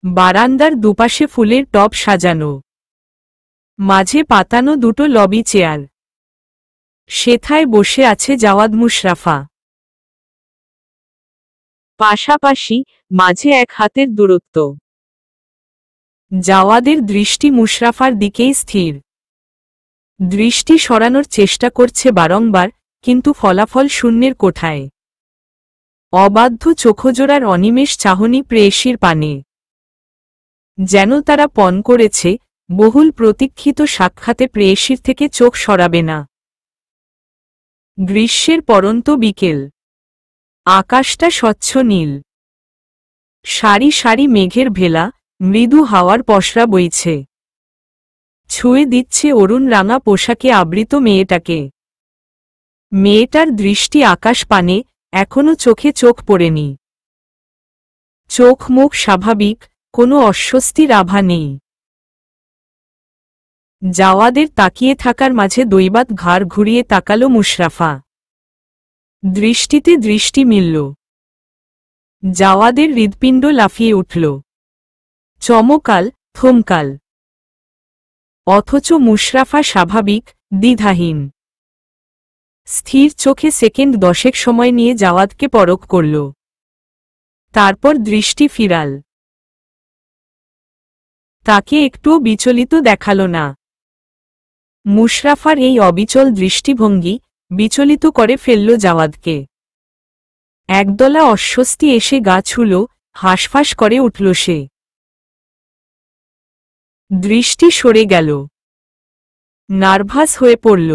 বারান্দার দুপাশে ফুলের টব সাজানো, মাঝে পাতানো দুটো লবি চেয়ার। সেথায় বসে আছে জাওয়াদ মুশরাফা। পাশাপাশি, মাঝে এক হাতের দূরত্ব। জাওয়াদের দৃষ্টি মুশরাফার দিকেই স্থির। দৃষ্টি সরানোর চেষ্টা করছে বারংবার, কিন্তু ফলাফল শূন্যের কোঠায়। অবাধ্য চোখজোড়ার অনিমেষ চাহনি প্রেয়সীর পানে, যেন তারা পণ করেছে বহুল প্রতীক্ষিত সাক্ষাতে প্রেয়সীর থেকে চোখ সরাবে না। গ্রীষ্মের পরন্ত বিকেল, আকাশটা স্বচ্ছ নীল। সারি সারি মেঘের ভেলা, মৃদু হাওয়ার পসরা বইছে, ছুঁয়ে দিচ্ছে অরুণ রাঙা পোশাকে আবৃত মেয়েটাকে। মেয়েটার দৃষ্টি আকাশ পানে, এখনো চোখে চোখ পড়েনি। চোখ মুখ স্বাভাবিক, কোনো অস্বস্তির আভা নেই। জাওয়াদের তাকিয়ে থাকার মাঝে দৈবাত ঘাড় ঘুরিয়ে তাকালো মুশরাফা। দৃষ্টিতে দৃষ্টি মিলল। জাওয়াদের হৃৎপিণ্ড লাফিয়ে উঠল। চমকাল, থমকাল। অথচ মুশরাফা স্বাভাবিক, দ্বিধাহীন। স্থির চোখে সেকেন্ড 10 সময় নিয়ে জাওয়াদকে পরখ করল। তারপর দৃষ্টি ফিরাল। তাকে একটুও বিচলিত দেখাল না। মুশরাফার এই অবিচল দৃষ্টিভঙ্গি বিচলিত করে ফেলল জাওয়াদকে। একদলা অস্বস্তি এসে গা ছুঁল, হাঁসফাঁস করে উঠল সে। দৃষ্টি সরে গেল। নার্ভাস হয়ে পড়ল।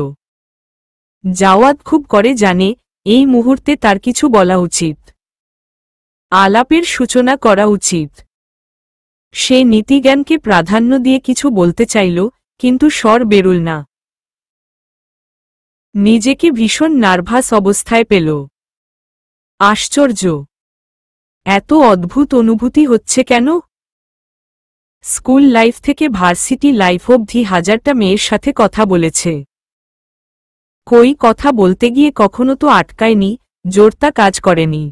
জাওয়াদ খুব করে জানে এই মুহূর্তে তার কিছু বলা উচিত। আলাপের সূচনা করা উচিত। সে নীতিজ্ঞানকে প্রাধান্য দিয়ে কিছু বলতে চাইল, কিন্তু স্বর বেরুল না। নিজেকে ভীষণ নার্ভাস অবস্থায় পেল। আশ্চর্য, এত অদ্ভুত অনুভূতি হচ্ছে কেন? স্কুল লাইফ থেকে ভার্সিটি লাইফ অবধি হাজারটা মেয়ের সাথে কথা বলেছে। কই কথা বলতে গিয়ে কখনো তো আটকায়নি, জোরতা কাজ করেনি।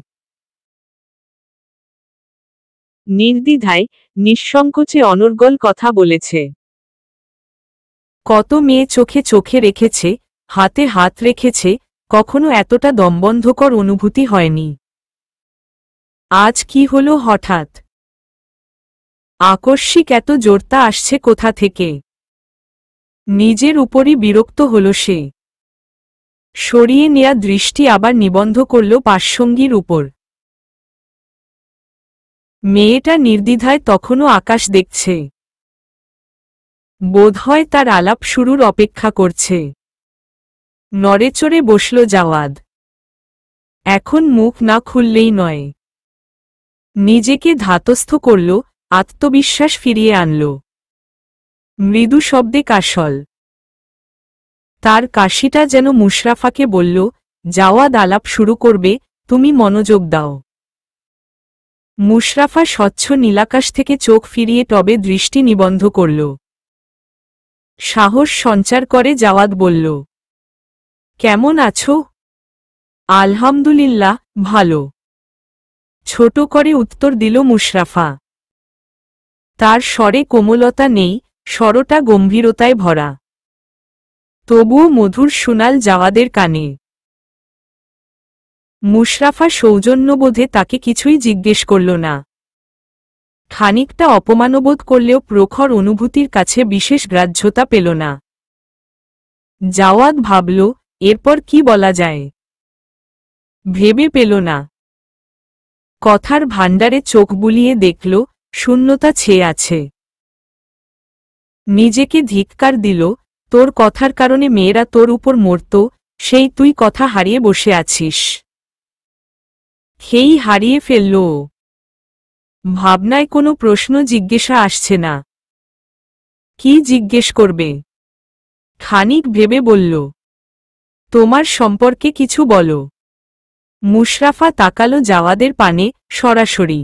নির্দ্বিধায়, নিঃসংকোচে অনর্গল কথা বলেছে। কত মেয়ে চোখে চোখে রেখেছে, হাতে হাত রেখেছে, কখনো এতটা দমবন্ধকর অনুভূতি হয়নি। আজ কি হলো হঠাৎ? আকস্মিক এত জোরতা আসছে কোথা থেকে? নিজের উপরই বিরক্ত হল সে। সরিয়ে নেয়া দৃষ্টি আবার নিবন্ধ করল পাশসঙ্গীর উপর। মেয়েটা নির্দ্বিধায় তখনও আকাশ দেখছে। বোধহয় তার আলাপ শুরুর অপেক্ষা করছে। নড়েচড়ে বসল জাওয়াদ। এখন মুখ না খুললেই নয়। নিজেকে ধাতস্থ করল, আত্মবিশ্বাস ফিরিয়ে আনল। মৃদু শব্দে কাশল। তার কাশিটা যেন মুশরাফাকে বলল, জাওয়াদ আলাপ শুরু করবে, তুমি মনোযোগ দাও। মুশরাফা স্বচ্ছ নীলাকাশ থেকে চোখ ফিরিয়ে টবে দৃষ্টি নিবন্ধ করল। সাহস সঞ্চার করে জাওয়াদ বলল, কেমন আছো? আলহামদুলিল্লাহ, ভালো। ছোট করে উত্তর দিল মুশরাফা। তার স্বরে কোমলতা নেই, স্বরটা গম্ভীরতায় ভরা। তবুও মধুর শোনাল জাওয়াদের কানে। মুশরাফা সৌজন্যবোধে তাকে কিছুই জিজ্ঞেস করল না। খানিকটা অপমানবোধ করলেও প্রখর অনুভূতির কাছে বিশেষ গ্রাহ্যতা পেল না। জাওয়াদ ভাবল, এরপর কি বলা যায়। ভেবে পেল না। কথার ভাণ্ডারে চোখ বুলিয়ে দেখল, শূন্যতা ছেয়ে আছে। নিজেকে ধিক্কার দিল, তোর কথার কারণে মেয়েরা তোর উপর মরত, সেই তুই কথা হারিয়ে বসে আছিস। খেই হারিয়ে ফেলল। ভাবনায় কোনো প্রশ্ন জিজ্ঞাসা আসছে না। কি জিজ্ঞেস করবে? খানিক ভেবে বলল, তোমার সম্পর্কে কিছু বলো। মুশরাফা তাকালো জাওয়াদের পানে, সরাসরি।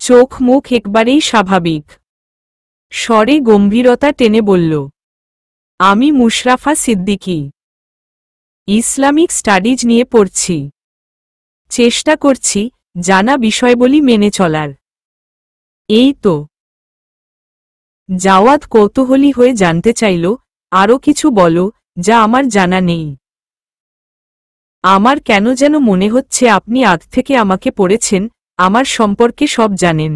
চোখ মুখ একবারেই স্বাভাবিক। স্বরে গম্ভীরতা টেনে বলল, আমি মুশরাফা সিদ্দিকী। ইসলামিক স্টাডিজ নিয়ে পড়ছি। চেষ্টা করছি জানা বিষয়বলি মেনে চলার। এই তো। জাওয়াদ কৌতূহলী হয়ে জানতে চাইল, আরও কিছু বলো যা আমার জানা নেই। আমার কেন যেন মনে হচ্ছে আপনি আগ থেকে আমাকে পড়েছেন, আমার সম্পর্কে সব জানেন।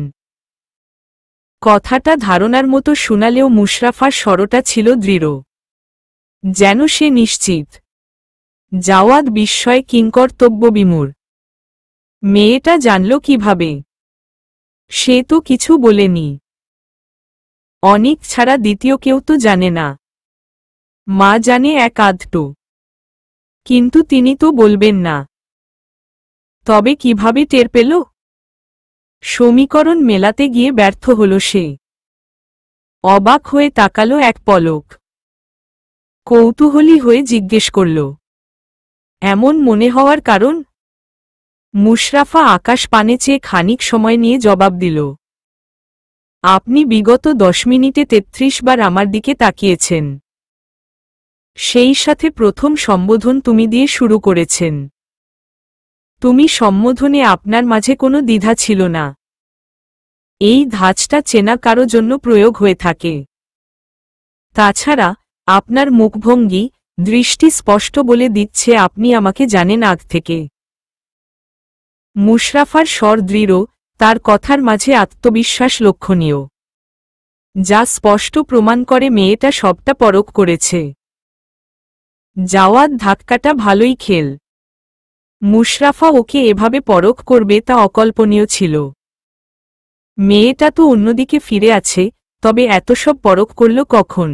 কথাটা ধারণার মতো শোনালেও মুশরাফার স্বরটা ছিল দৃঢ়, যেন সে নিশ্চিত। জাওয়াদ বিস্ময়ে কিংকর্তব্যবিমূঢ়। মেয়েটা জানল কিভাবে? সে তো কিছু বলেনি। অনিক ছাড়া দ্বিতীয় কেউ তো জানে না। মা জানে এক আধটু, কিন্তু তিনি তো বলবেন না। তবে কিভাবে টের পেল? সমীকরণ মেলাতে গিয়ে ব্যর্থ হল সে। অবাক হয়ে তাকালো এক পলক। কৌতূহলী হয়ে জিজ্ঞেস করল, এমন মনে হওয়ার কারণ? মুশরাফা আকাশ পানে চেয়ে খানিক সময় নিয়ে জবাব দিল, আপনি বিগত 10 মিনিটে 33 বার আমার দিকে তাকিয়েছেন। সেই সাথে প্রথম সম্বোধন তুমি দিয়ে শুরু করেছেন। তুমি সম্বোধনে আপনার মাঝে কোনো দ্বিধা ছিল না। এই ধাঁচটা চেনা কারো জন্য প্রয়োগ হয়ে থাকে। তাছাড়া আপনার মুখভঙ্গি, দৃষ্টি স্পষ্ট বলে দিচ্ছে আপনি আমাকে জানেন আগ থেকে। মুশরাফার স্বর দৃঢ়, তার কথার মাঝে আত্মবিশ্বাস লক্ষণীয়, যা স্পষ্ট প্রমাণ করে মেয়েটা সবটা পরখ করেছে। জাওয়াদ ধাক্কাটা ভালোই খেল। মুশরাফা ওকে এভাবে পরখ করবে তা অকল্পনীয় ছিল। মেয়েটা তো অন্যদিকে ফিরে আছে, তবে এত সব পরখ করল কখন?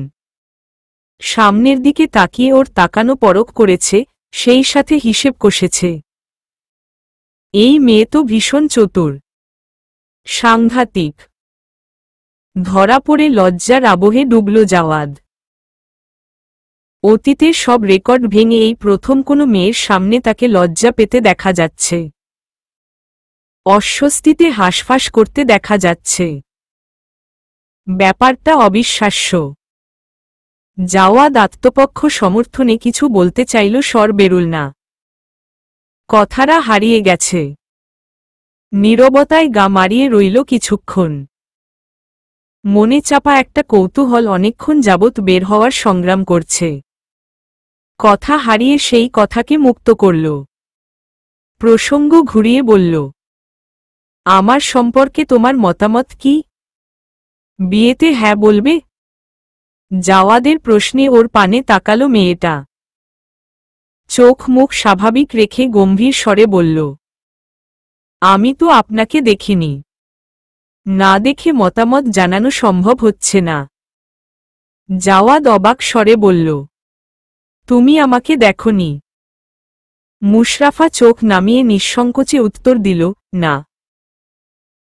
সামনের দিকে তাকিয়ে ওর তাকানো পরখ করেছে, সেই সাথে হিসেব কষেছে। এই মেয়ে তো ভীষণ চতুর, সাংঘাতিক। ধরা পড়ে লজ্জার আবহে ডুবল জাওয়াদ। অতীতের সব রেকর্ড ভেঙে এই প্রথম কোনো মেয়ের সামনে তাকে লজ্জা পেতে দেখা যাচ্ছে, অস্বস্তিতে হাঁসফাঁস করতে দেখা যাচ্ছে। ব্যাপারটা অবিশ্বাস্য। জাওয়াদ আত্মপক্ষ সমর্থনে কিছু বলতে চাইল, স্বর বেরুল না। কথারা হারিয়ে গেছে। নীরবতায় গা মারিয়ে রইল কিছুক্ষণ। মনে চাপা একটা কৌতূহল অনেকক্ষণ যাবৎ বের হওয়ার সংগ্রাম করছে। কথা হারিয়ে সেই কথাকে মুক্ত করল। প্রসঙ্গ ঘুরিয়ে বলল, আমার সম্পর্কে তোমার মতামত কি? বিয়েতে হ্যাঁ বলবে? জাওয়াদের প্রশ্নে ওর পানে তাকালো মেয়েটা। চোখ মুখ স্বাভাবিক রেখে গম্ভীর স্বরে বলল, আমি তো আপনাকে দেখিনি। না দেখে মতামত জানানো সম্ভব হচ্ছে না। জাওয়াদ অবাক স্বরে বলল, তুমি আমাকে দেখনি? মুশরাফা চোখ নামিয়ে নিঃসংকোচে উত্তর দিল, না।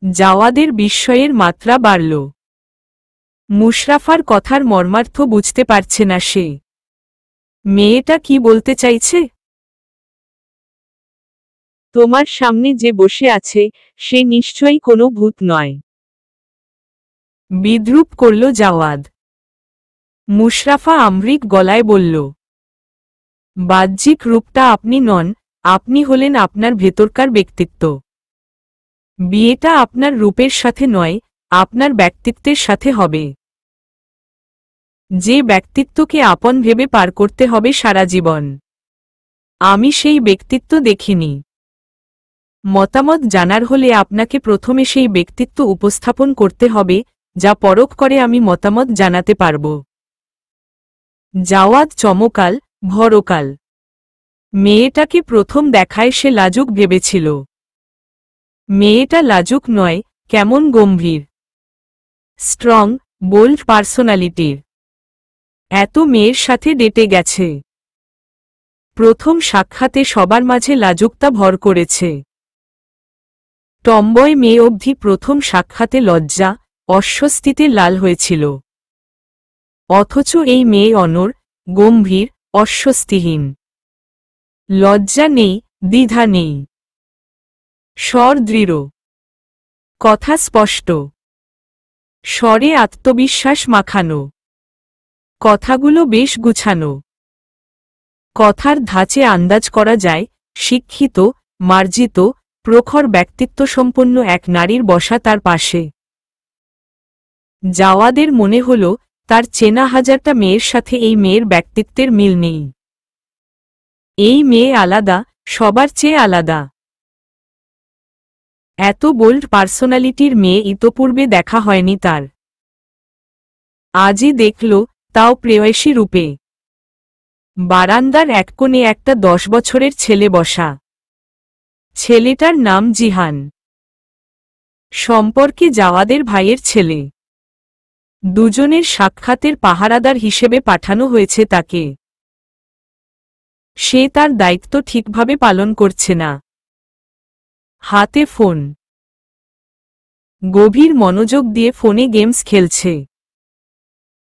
জাওয়াদের বিস্ময়ের মাত্রা বাড়ল। মুশরাফার কথার মর্মার্থ বুঝতে পারছে না সে। মেয়েটা কি বলতে চাইছে? তোমার সামনে যে বসে আছে সে নিশ্চয়ই কোনো ভূত নয়, বিদ্রূপ করল জাওয়াদ। মুশরাফা আম্রিক গলায় বলল, বাহ্যিক রূপটা আপনি নন, আপনি হলেন আপনার ভেতরকার ব্যক্তিত্ব। বিয়েটা আপনার রূপের সাথে নয়, আপনার ব্যক্তিত্বের সাথে হবে। যে ব্যক্তিত্বকে আপন ভেবে পার করতে হবে সারা জীবন। আমি সেই ব্যক্তিত্ব দেখিনি। মতামত জানার হলে আপনাকে প্রথমে সেই ব্যক্তিত্ব উপস্থাপন করতে হবে, যা পরখ করে আমি মতামত জানাতে পারব। জাওয়াদ চমকাল, ভরকাল। মেয়েটাকে প্রথম দেখায় সে লাজুক ভেবেছিল। মেয়েটা লাজুক নয়, কেমন গম্ভীর, স্ট্রং, বোল্ড পার্সোনালিটির। এত মেয়ের সাথে ডেটে গেছে। প্রথম সাক্ষাতে সবার মাঝে লাজুকতা ভর করেছে। টম্বয় মেয়ে অবধি প্রথম সাক্ষাতে লজ্জা, অস্বস্তিতে লাল হয়েছিল। অথচ এই মেয়ে অনড়, গম্ভীর, অস্বস্তিহীন। লজ্জা নেই, দ্বিধা নেই। স্বর দৃঢ়, কথা স্পষ্ট, স্বরে আত্মবিশ্বাস মাখানো। কথাগুলো বেশ গুছানো। কথার ধাঁচে আন্দাজ করা যায় শিক্ষিত, মার্জিত, প্রখর ব্যক্তিত্বসম্পন্ন এক নারীর বসা তার পাশে। জাওয়াদের মনে হল তার চেনা হাজারটা মেয়ের সাথে এই মেয়ের ব্যক্তিত্বের মিল নেই। এই মেয়ে আলাদা, সবার চেয়ে আলাদা। এত বোল্ড পার্সোনালিটির মেয়ে ইতোপূর্বে দেখা হয়নি তার। আজই দেখল, তাও প্রেয়সী রূপে। বারান্দার এক কোণে একটা 10 বছরের ছেলে বসা। ছেলেটার নাম জিহান। সম্পর্কে জাওয়াদের ভাইয়ের ছেলে। দুজনের সাক্ষাতের পাহারাদার হিসেবে পাঠানো হয়েছে তাকে। সে তার দায়িত্ব ঠিকভাবে পালন করছে না। হাতে ফোন। গভীর মনোযোগ দিয়ে ফোনে গেমস খেলছে।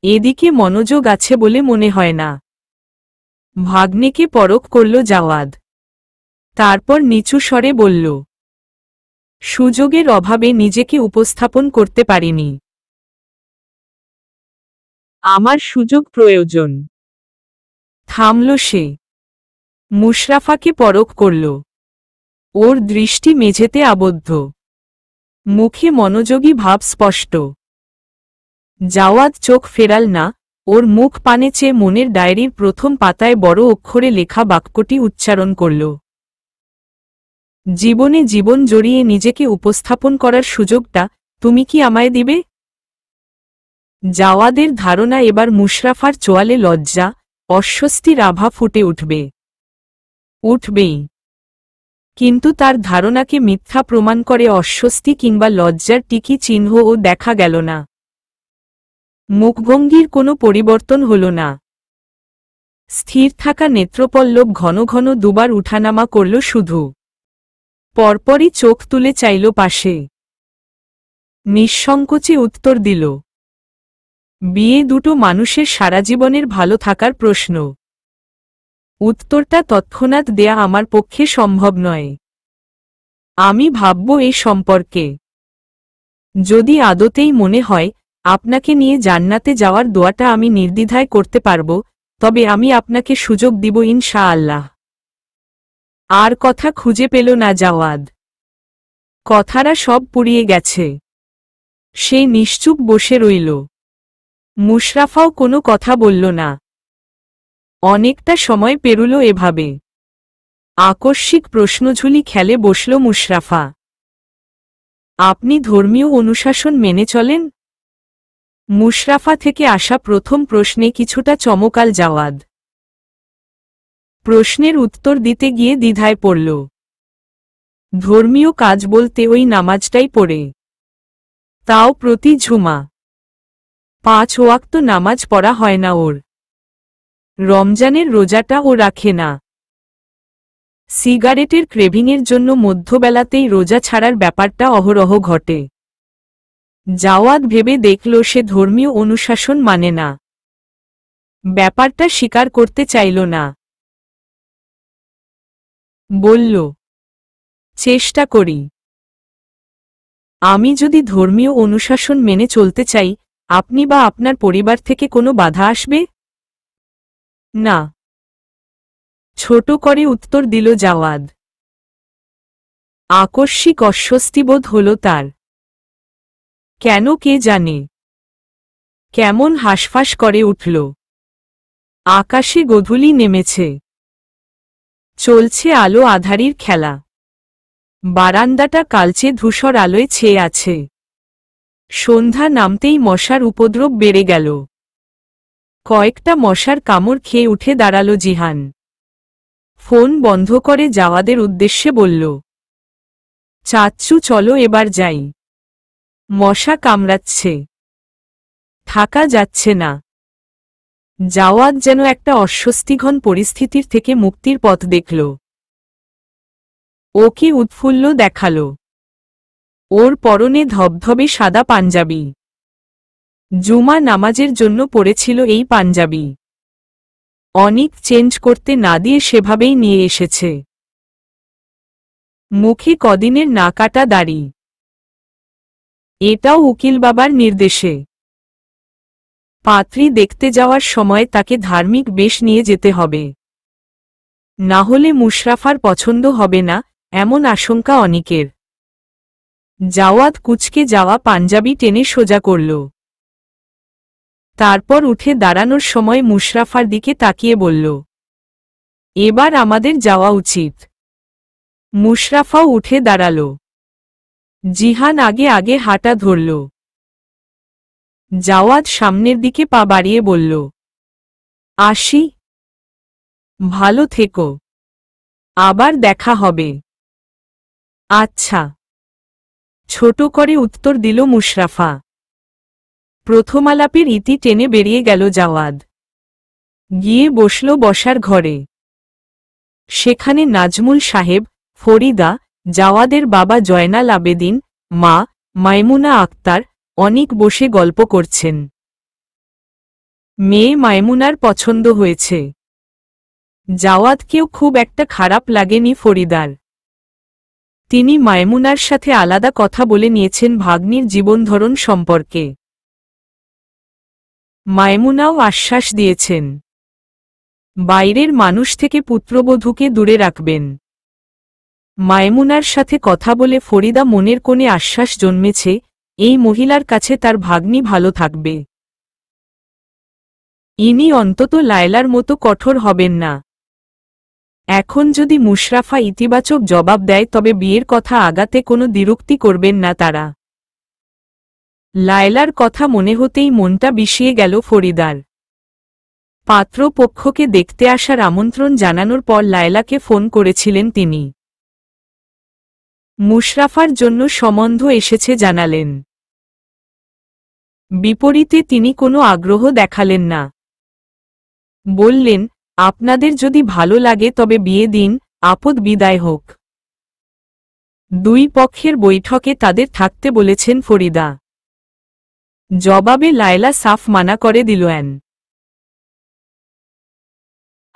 এদিকে মনোযোগ আছে বলে মনে হয় না। ভাগ্নেকে পরখ করল জাওয়াদ। তারপর নিচু স্বরে বলল, সুযোগের অভাবে নিজেকে উপস্থাপন করতে পারিনি। আমার সুযোগ প্রয়োজন। থামল সে। মুশরাফাকে পরখ করল। ওর দৃষ্টি মেঝেতে আবদ্ধ। মুখে মনোযোগী ভাব স্পষ্ট। জাওয়াদ চোখ ফেরাল না, ওর মুখ পানে চেয়ে মনের ডায়েরির প্রথম পাতায় বড় অক্ষরে লেখা বাক্যটি উচ্চারণ করল। জীবনে জীবন জড়িয়ে নিজেকে উপস্থাপন করার সুযোগটা তুমি কি আমায় দিবে? জাওয়াদের ধারণা এবার মুশরাফার চোয়ালে লজ্জা, অস্বস্তির আভা ফুটে উঠবে। উঠবেই। কিন্তু তার ধারণাকে মিথ্যা প্রমাণ করে অস্বস্তি কিংবা লজ্জার টিকি চিহ্নও দেখা গেল না। মুখভঙ্গির কোনো পরিবর্তন হল না। স্থির থাকা নেত্রপল্লব ঘন ঘন দুবার উঠানামা করল শুধু। পরপরই চোখ তুলে চাইল পাশে। নিঃসংকোচে উত্তর দিল, বিয়ে দুটো মানুষের সারা জীবনের ভালো থাকার প্রশ্ন। উত্তরটা তৎক্ষণাৎ দেয়া আমার পক্ষে সম্ভব নয়। আমি ভাবব এই সম্পর্কে। যদি আদতেই মনে হয় আপনাকে নিয়ে জান্নাতে যাওয়ার দোয়াটা আমি নির্দ্বিধায় করতে পারব, তবে আমি আপনাকে সুযোগ দিব ইনশাআল্লাহ। আর কথা খুঁজে পেল না জাওয়াদ। কথারা সব পুড়িয়ে গেছে। সে নিশ্চুপ বসে রইল। মুশরাফাও কোনো কথা বলল না। অনেকটা সময় পেরুল এভাবে। আকস্মিক প্রশ্নঝুলি খেলে বসল মুশরাফা। আপনি ধর্মীয় অনুশাসন মেনে চলেন? মুশরাফা থেকে আসা প্রথম প্রশ্নে কিছুটা চমকাল জাওয়াদ। প্রশ্নের উত্তর দিতে গিয়ে দ্বিধায় পড়ল। ধর্মীয় কাজ বলতে ওই নামাজটাই পড়ে। তাও প্রতি ঝুমা। 5 ওয়াক্ত নামাজ পড়া হয় না ওর। রমজানের রোজাটা ও রাখে না। সিগারেটের ক্রেভিংয়ের জন্য মধ্যবেলাতেই রোজা ছাড়ার ব্যাপারটা অহরহ ঘটে। জাওয়াদ ভেবে দেখল সে ধর্মীয় অনুশাসন মানে না। ব্যাপারটা স্বীকার করতে চাইল না। বলল, চেষ্টা করি। আমি যদি ধর্মীয় অনুশাসন মেনে চলতে চাই, আপনি বা আপনার পরিবার থেকে কোনো বাধা আসবে? না। ছোট করে উত্তর দিল জাওয়াদ। আকস্মিক অস্বস্তিবোধ হল তার। কেন কে জানে। কেমন হাঁসফাঁস করে উঠল। আকাশে গোধূলি নেমেছে। চলছে আলো আঁধারির খেলা। বারান্দাটা কালচে ধূসর আলোয় ছেয়ে আছে। সন্ধ্যা নামতেই মশার উপদ্রব বেড়ে গেল। কয়েকটা মশার কামড় খেয়ে উঠে দাঁড়াল জিহান। ফোন বন্ধ করে জাওয়াদের উদ্দেশ্যে বলল, চাচ্চু চলো এবার যাই। মশা কামড়াচ্ছে। থাকা যাচ্ছে না। জাওয়াদ যেন একটা অস্বস্তিঘন পরিস্থিতির থেকে মুক্তির পথ দেখল। ওকে উৎফুল্ল দেখাল। ওর পরনে ধবধবে সাদা পাঞ্জাবি। জুমা নামাজের জন্য পরেছিল এই পাঞ্জাবি। অনেক চেঞ্জ করতে না দিয়ে সেভাবেই নিয়ে এসেছে। মুখে কদিনের না কাটা দাড়ি। এটাও উকিল বাবার নির্দেশে। পাত্রী দেখতে যাওয়ার সময় তাকে ধার্মিক বেশ নিয়ে যেতে হবে। না হলে মুশরাফার পছন্দ হবে না, এমন আশঙ্কা অনেকের। জাওয়াদ কুঁচকে যাওয়া পাঞ্জাবি টেনে সোজা করল। তারপর উঠে দাঁড়ানোর সময় মুশরাফার দিকে তাকিয়ে বলল, এবার আমাদের যাওয়া উচিত। মুশরাফাও উঠে দাঁড়াল। জিহান আগে আগে হাঁটা ধরল। জাওয়াদ সামনের দিকে পা বাড়িয়ে বলল, আসি। ভালো থেকো, আবার দেখা হবে। আচ্ছা, ছোট করে উত্তর দিল মুশরাফা। প্রথম আলাপের ইতি টেনে বেরিয়ে গেল জাওয়াদ। গিয়ে বসল বসার ঘরে। সেখানে নাজমুল সাহেব, ফরিদা, জাওয়াদের বাবা জয়নাল আবেদিন, মা মাইমুনা আক্তার অনেক বসে গল্প করছেন। মেয়ে মাইমুনার পছন্দ হয়েছে। জাওয়াদকেও খুব একটা খারাপ লাগেনি ফরিদার। তিনি মাইমুনার সাথে আলাদা কথা বলে নিয়েছেন ভাগ্নির জীবনধরন সম্পর্কে। মাইমুনাও আশ্বাস দিয়েছেন, বাইরের মানুষ থেকে পুত্রবধূকে দূরে রাখবেন। মাইমুনার সাথে কথা বলে ফরিদা মনের কোণে আশ্বাস জন্মেছে, এই মহিলার কাছে তার ভাগ্নি ভালো থাকবে। ইনি অন্তত লায়লার মতো কঠোর হবেন না। এখন যদি মুশরাফা ইতিবাচক জবাব দেয় তবে বিয়ের কথা আগাতে কোনো দ্বিরুক্তি করবেন না তারা। লায়লার কথা মনে হতেই মনটা বিষিয়ে গেল ফরিদার। পাত্রপক্ষকে দেখতে আসার আমন্ত্রণ জানানোর পর লায়লাকে ফোন করেছিলেন তিনি। মুশরাফার জন্য সম্বন্ধ এসেছে জানালেন। বিপরীতে তিনি কোনো আগ্রহ দেখালেন না। বললেন, আপনাদের যদি ভালো লাগে তবে বিয়ে দিন, আপদ বিদায় হোক। দুই পক্ষের বৈঠকে তাদের থাকতে বলেছেন ফরিদা। জবাবে লায়লা সাফ মানা করে দিলেন।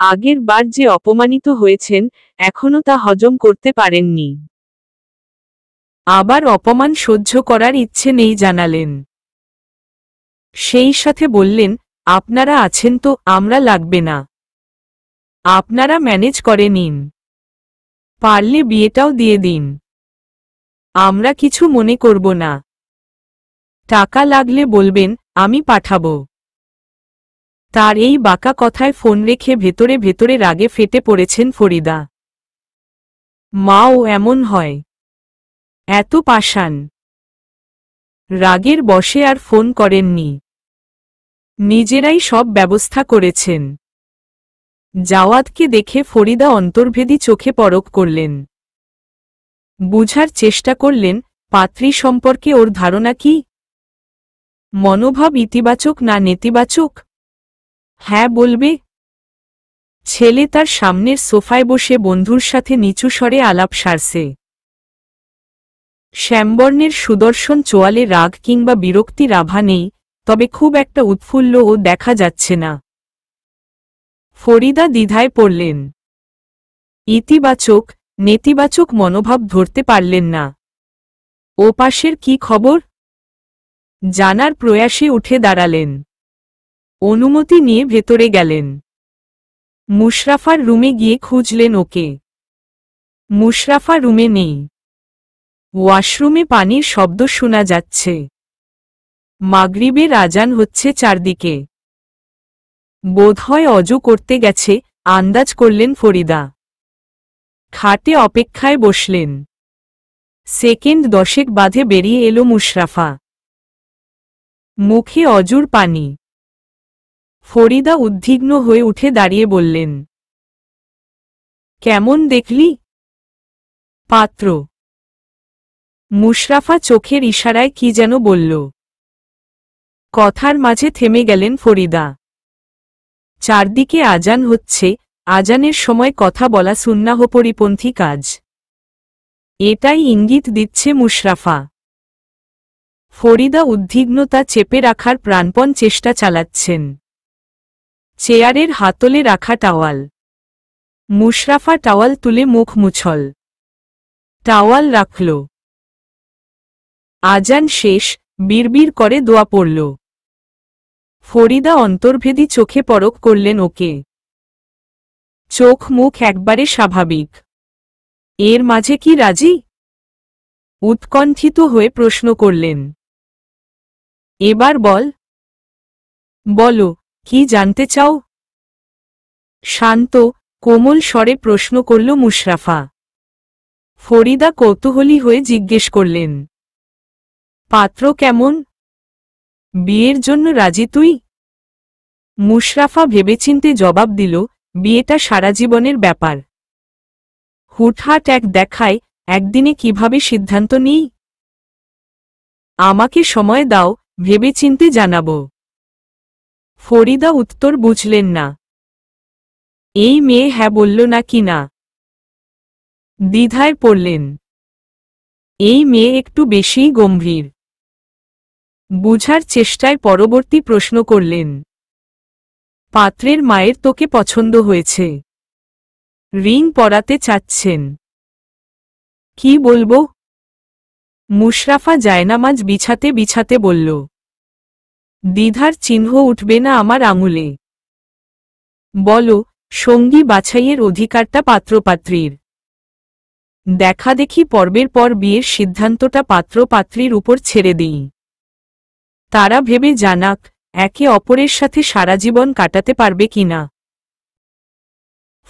আগের বার যে অপমানিত হয়েছেন, এখনো তা হজম করতে পারেননি। আবার অপমান সহ্য করার ইচ্ছে নেই জানালেন। সেই সাথে বললেন, আপনারা আছেন তো, আমরা লাগবে না। আপনারা ম্যানেজ করে নিন। পারলে বিয়েটাও দিয়ে দিন। আমরা কিছু মনে করব না। টাকা লাগলে বলবেন, আমি পাঠাবো। তার এই বাঁকা কথায় ফোন রেখে ভেতরে ভেতরে রাগে ফেটে পড়েছেন ফরিদা। মাও এমন হয়, এত পাষাণ। রাগের বশে আর ফোন করেননি। নিজেরাই সব ব্যবস্থা করেছেন। জাওয়াদকে দেখে ফরিদা অন্তর্ভেদী চোখে পরখ করলেন। বুঝার চেষ্টা করলেন, পাত্রী সম্পর্কে ওর ধারণা কি? মনোভাব ইতিবাচক না নেতিবাচক? হ্যাঁ বলবে। ছেলে তার সামনের সোফায় বসে বন্ধুর সাথে নিচু স্বরে আলাপ সারছে। শ্যামবর্ণের সুদর্শন চোয়ালে রাগ কিংবা বিরক্তির আভা নেই, তবে খুব একটা উৎফুল্ল ও দেখা যাচ্ছে না। ফরিদা দ্বিধায় পড়লেন। ইতিবাচক, নেতিবাচক মনোভাব ধরতে পারলেন না। ও পাশের কি খবর? জানার প্রয়াসে উঠে দাঁড়ালেন। অনুমতি নিয়ে ভেতরে গেলেন। মুশরাফার রুমে গিয়ে খুঁজলেন ওকে। মুশরাফা রুমে নেই। ওয়াশরুমে পানির শব্দ শোনা যাচ্ছে। মাগরিবের আজান হচ্ছে চারদিকে। বোধহয় অজু করতে গেছে, আন্দাজ করলেন ফরিদা। খাটে অপেক্ষায় বসলেন। সেকেন্ড 10 বাদে বেরিয়ে এলো মুশরাফা। মুখে অজুর পানি। ফরিদা উদ্বিগ্ন হয়ে উঠে দাঁড়িয়ে বললেন, কেমন দেখলি? পাত্র। মুশরাফা চোখের ইশারায় কি যেন বলল। কথার মাঝে থেমে গেলেন ফরিদা। চারদিকে আজান হচ্ছে, আজানের সময় কথা বলা সুন্নাহ পরিপন্থী কাজ। এটাই ইঙ্গিত দিচ্ছে মুশরাফা। ফরিদা উদ্বিগ্নতা চেপে রাখার প্রাণপণ চেষ্টা চালাচ্ছেন। চেয়ারের হাতলে রাখা টাওয়াল। মুশরাফা টাওয়াল তুলে মুখ মুছল। টাওয়াল রাখল। আজান শেষ, বিড়বিড় করে দোয়া পড়ল। ফরিদা অন্তর্ভেদী চোখে পরখ করলেন ওকে। চোখ মুখ একবারে স্বাভাবিক। এর মাঝে কি রাজি? উৎকণ্ঠিত হয়ে প্রশ্ন করলেন। এবার বল। বলো, কি জানতে চাও? শান্ত, কোমল স্বরে প্রশ্ন করল মুশরাফা। ফরিদা কৌতূহলী হয়ে জিজ্ঞেস করলেন, পাত্র কেমন? বিয়ের জন্য রাজি তুই? মুশরাফা ভেবেচিন্তে জবাব দিল, বিয়েটা সারা জীবনের ব্যাপার। হুটহাট এক দেখায় একদিনে কিভাবে সিদ্ধান্ত নিই? আমাকে সময় দাও, ভেবেচিন্তে জানাব। ফরিদা উত্তর বুঝলেন না। এই মেয়ে হ্যাঁ বলল না কি না। দ্বিধায় পড়লেন। এই মেয়ে একটু বেশিই গম্ভীর। বুঝার চেষ্টায় পরবর্তী প্রশ্ন করলেন, পাত্রের মায়ের তোকে পছন্দ হয়েছে? রিং পরাতে চাচ্ছেন? কি বলবো? মুশরাফা জায়নামাজ বিছাতে বিছাতে বলল, দ্বিধার চিহ্ন উঠবে না আমার আঙুলে। বলো, সঙ্গী বাছাইয়ের অধিকারটা পাত্রপাত্রীর। দেখাদেখি পর্বের পর বিয়ের সিদ্ধান্তটা পাত্রপাত্রীর উপর ছেড়ে দিই। তারা ভেবে জানাক একে অপরের সাথে সারা জীবন কাটাতে পারবে কিনা।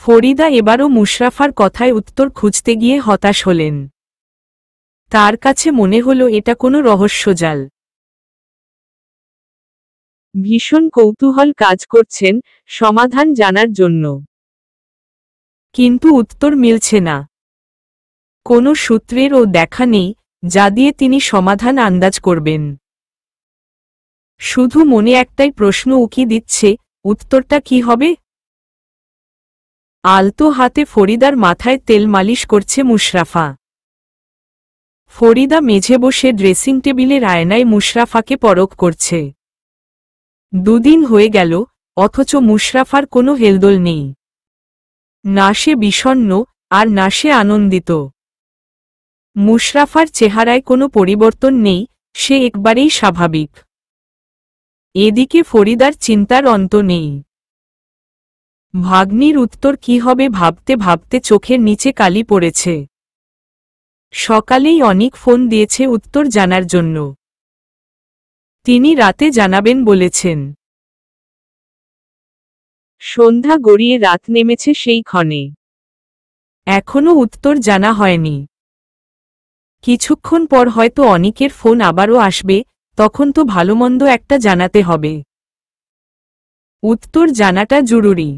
ফরিদা এবারও মুশরাফার কথায় উত্তর খুঁজতে গিয়ে হতাশ হলেন। তার কাছে মনে হলো এটা কোনো রহস্যজাল। ভীষণ কৌতূহল কাজ করছেন সমাধান জানার জন্য, কিন্তু উত্তর মিলছে না। কোনো সূত্রেরও দেখা নেই যা দিয়ে তিনি সমাধান আন্দাজ করবেন। শুধু মনে একটাই প্রশ্ন উকি দিচ্ছে, উত্তরটা কি হবে? আলতো হাতে ফরিদার মাথায় তেল মালিশ করছে মুশরাফা। ফরিদা মেঝে বসে ড্রেসিং টেবিলের আয়নায় মুশরাফাকে পরখ করছে। দুদিন হয়ে গেল, অথচ মুশরাফার কোনো হেলদোল নেই। না সে বিষণ্ণ, আর না সে আনন্দিত। মুশরাফার চেহারায় কোনো পরিবর্তন নেই, সে একবারেই স্বাভাবিক। এদিকে ফরিদার চিন্তার অন্ত নেই। ভাগ্নির উত্তর কি হবে ভাবতে ভাবতে চোখের নিচে কালি পড়েছে। সকালেই অনিক ফোন দিয়েছে উত্তর জানার জন্য। তিনি রাতে জানাবেন বলেছেন। সন্ধ্যা গড়িয়ে রাত নেমেছে সেই ক্ষণে। এখনো উত্তর জানা হয়নি। কিছুক্ষণ পর হয়তো অনিকের ফোন আবারও আসবে, তখন তো ভালোমন্দ একটা জানাতে হবে। উত্তর জানাটা জরুরি।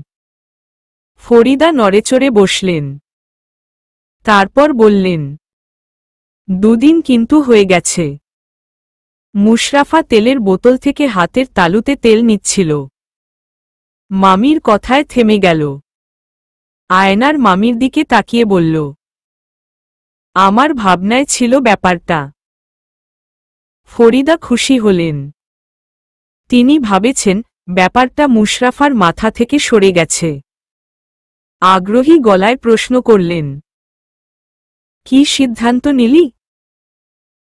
ফরিদা নড়েচড়ে বসলেন। তারপর বললেন, দুদিন কিন্তু হয়ে গেছে। মুশরাফা তেলের বোতল থেকে হাতের তালুতে তেল নিচ্ছিল। মামির কথায় থেমে গেল। আয়নার মামির দিকে তাকিয়ে বলল, আমার ভাবনায় ছিল ব্যাপারটা। ফরিদা খুশি হলেন। তিনি ভাবেছেন ব্যাপারটা মুশরাফার মাথা থেকে সরে গেছে। আগ্রহী গলায় প্রশ্ন করলেন, কি সিদ্ধান্ত নিলি?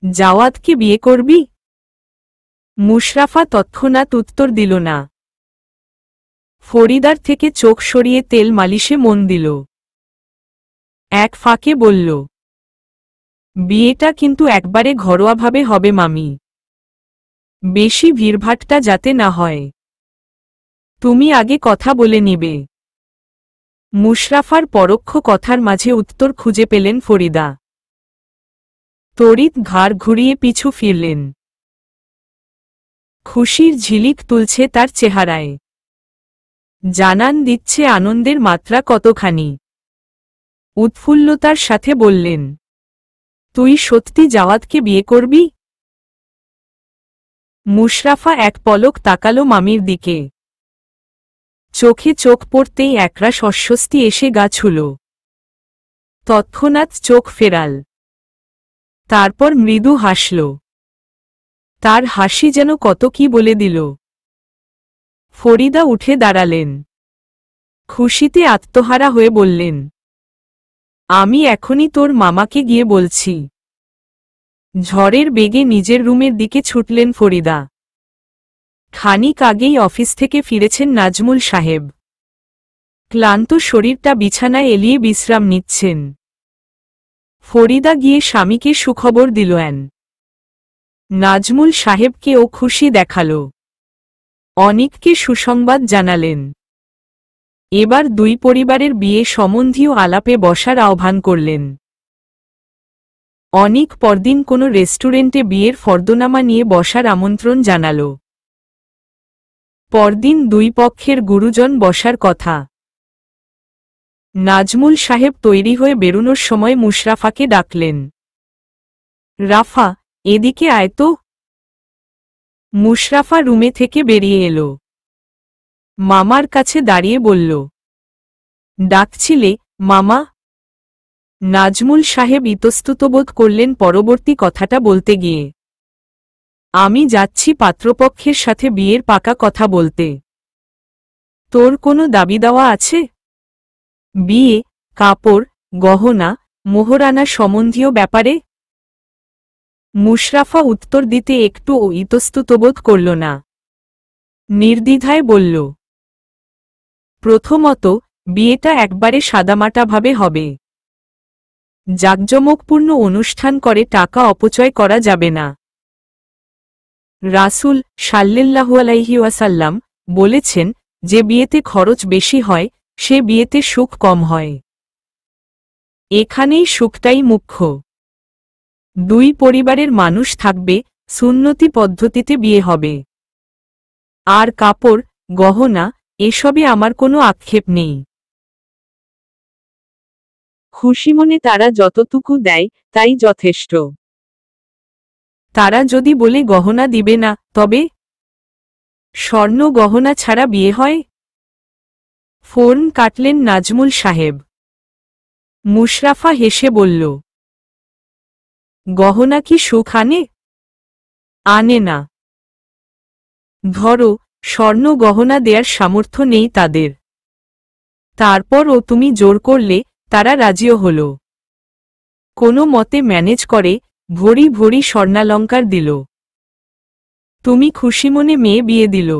জাওয়াদকে বিয়ে করবি? মুশরাফা তৎক্ষণাৎ উত্তর দিল না। ফরিদার থেকে চোখ সরিয়ে তেল মালিশে মন দিল। এক ফাঁকে বলল, বিয়েটা কিন্তু একবারে ঘরোয়াভাবে হবে মামি। বেশি ভিড়ভাট্টা যাতে না হয়। তুমি আগে কথা বলে নিবে। মুশরাফার পরোক্ষ কথার মাঝে উত্তর খুঁজে পেলেন ফরিদা। তড়িৎ ঘাড় ঘুরিয়ে পিছু ফিরলেন। খুশির ঝিলিক তুলছে তার চেহারায়। জানান দিচ্ছে আনন্দের মাত্রা কতখানি। উৎফুল্লতার সাথে বললেন, তুই সত্যি জাওয়াদকে বিয়ে করবি? মুশরাফা এক পলক তাকালো মামির দিকে। চোখে চোখ পড়তেই একরাশ অস্বস্তি এসে গা ছুল। তৎক্ষণাৎ চোখ ফেরাল। তারপর মৃদু হাসল। তার হাসি যেন কত কি বলে দিল। ফরিদা উঠে দাঁড়ালেন। খুশিতে আত্মহারা হয়ে বললেন, আমি এখনই তোর মামাকে গিয়ে বলছি। ঝড়ের বেগে নিজের রুমের দিকে ছুটলেন ফরিদা। খানিক আগেই অফিস থেকে ফিরেছেন নাজমুল সাহেব। ক্লান্ত শরীরটা বিছানায় এলিয়ে বিশ্রাম নিচ্ছেন। ফরিদা গিয়ে স্বামীকে সুখবর দিলেন। নাজমুল সাহেবকে ও খুশি দেখাল। অনিককে সুসংবাদ জানালেন। এবার দুই পরিবারের বিয়ে সম্বন্ধীয় আলাপে বসার আহ্বান করলেন। অনিক পরদিন কোনো রেস্টুরেন্টে বিয়ের ফর্দনামা নিয়ে বসার আমন্ত্রণ জানাল। পরদিন দুই পক্ষের গুরুজন বসার কথা। নাজমুল সাহেব তৈরি হয়ে বেরোনোর সময় মুশরাফাকে ডাকলেন। রাফা, এদিকে আয় তো। মুশরাফা রুমে থেকে বেরিয়ে এলো। মামার কাছে দাঁড়িয়ে বলল, ডাকছিলে মামা? নাজমুল সাহেব ইতস্ততবোধ করলেন পরবর্তী কথাটা বলতে গিয়ে। আমি যাচ্ছি পাত্রপক্ষের সাথে বিয়ের পাকা কথা বলতে। তোর কোনো দাবি দেওয়া আছে? বিয়ে, কাপড়, গহনা, মোহরানা সম্বন্ধীয় ব্যাপারে? মুশরাফা উত্তর দিতে একটুও ইতস্ততবোধ করল না। নির্দ্বিধায় বলল, প্রথমত, বিয়েটা একবারে সাদামাটাভাবে হবে। জাঁকজমকপূর্ণ অনুষ্ঠান করে টাকা অপচয় করা যাবে না। রাসূল সাল্লাল্লাহু আলাইহি ওয়াসাল্লাম বলেছেন, যে বিয়েতে খরচ বেশি হয় সে বিয়েতে সুখ কম হয়। এখানেই সুখটাই মুখ্য। দুই পরিবারের মানুষ থাকবে, সুন্নতি পদ্ধতিতে বিয়ে হবে। আর কাপড়, গহনা, এসবে আমার কোনো আক্ষেপ নেই। খুশিমনে তারা যতটুকু দেয় তাই যথেষ্ট। তারা যদি বলে গহনা দিবে না, তবে? স্বর্ণ গহনা ছাড়া বিয়ে হয়? ফোন কাটলেন নাজমুল সাহেব। মুশরাফা হেসে বলল, গহনা কি সুখ আনে? আনে না। ধরো, স্বর্ণ গহনা দেয়ার সামর্থ্য নেই তাদের। তারপরও তুমি জোর করলে তারা রাজিও হল। কোনো মতে ম্যানেজ করে ভরি ভরি স্বর্ণালঙ্কার দিল। তুমি খুশিমনে মেয়ে বিয়ে দিল।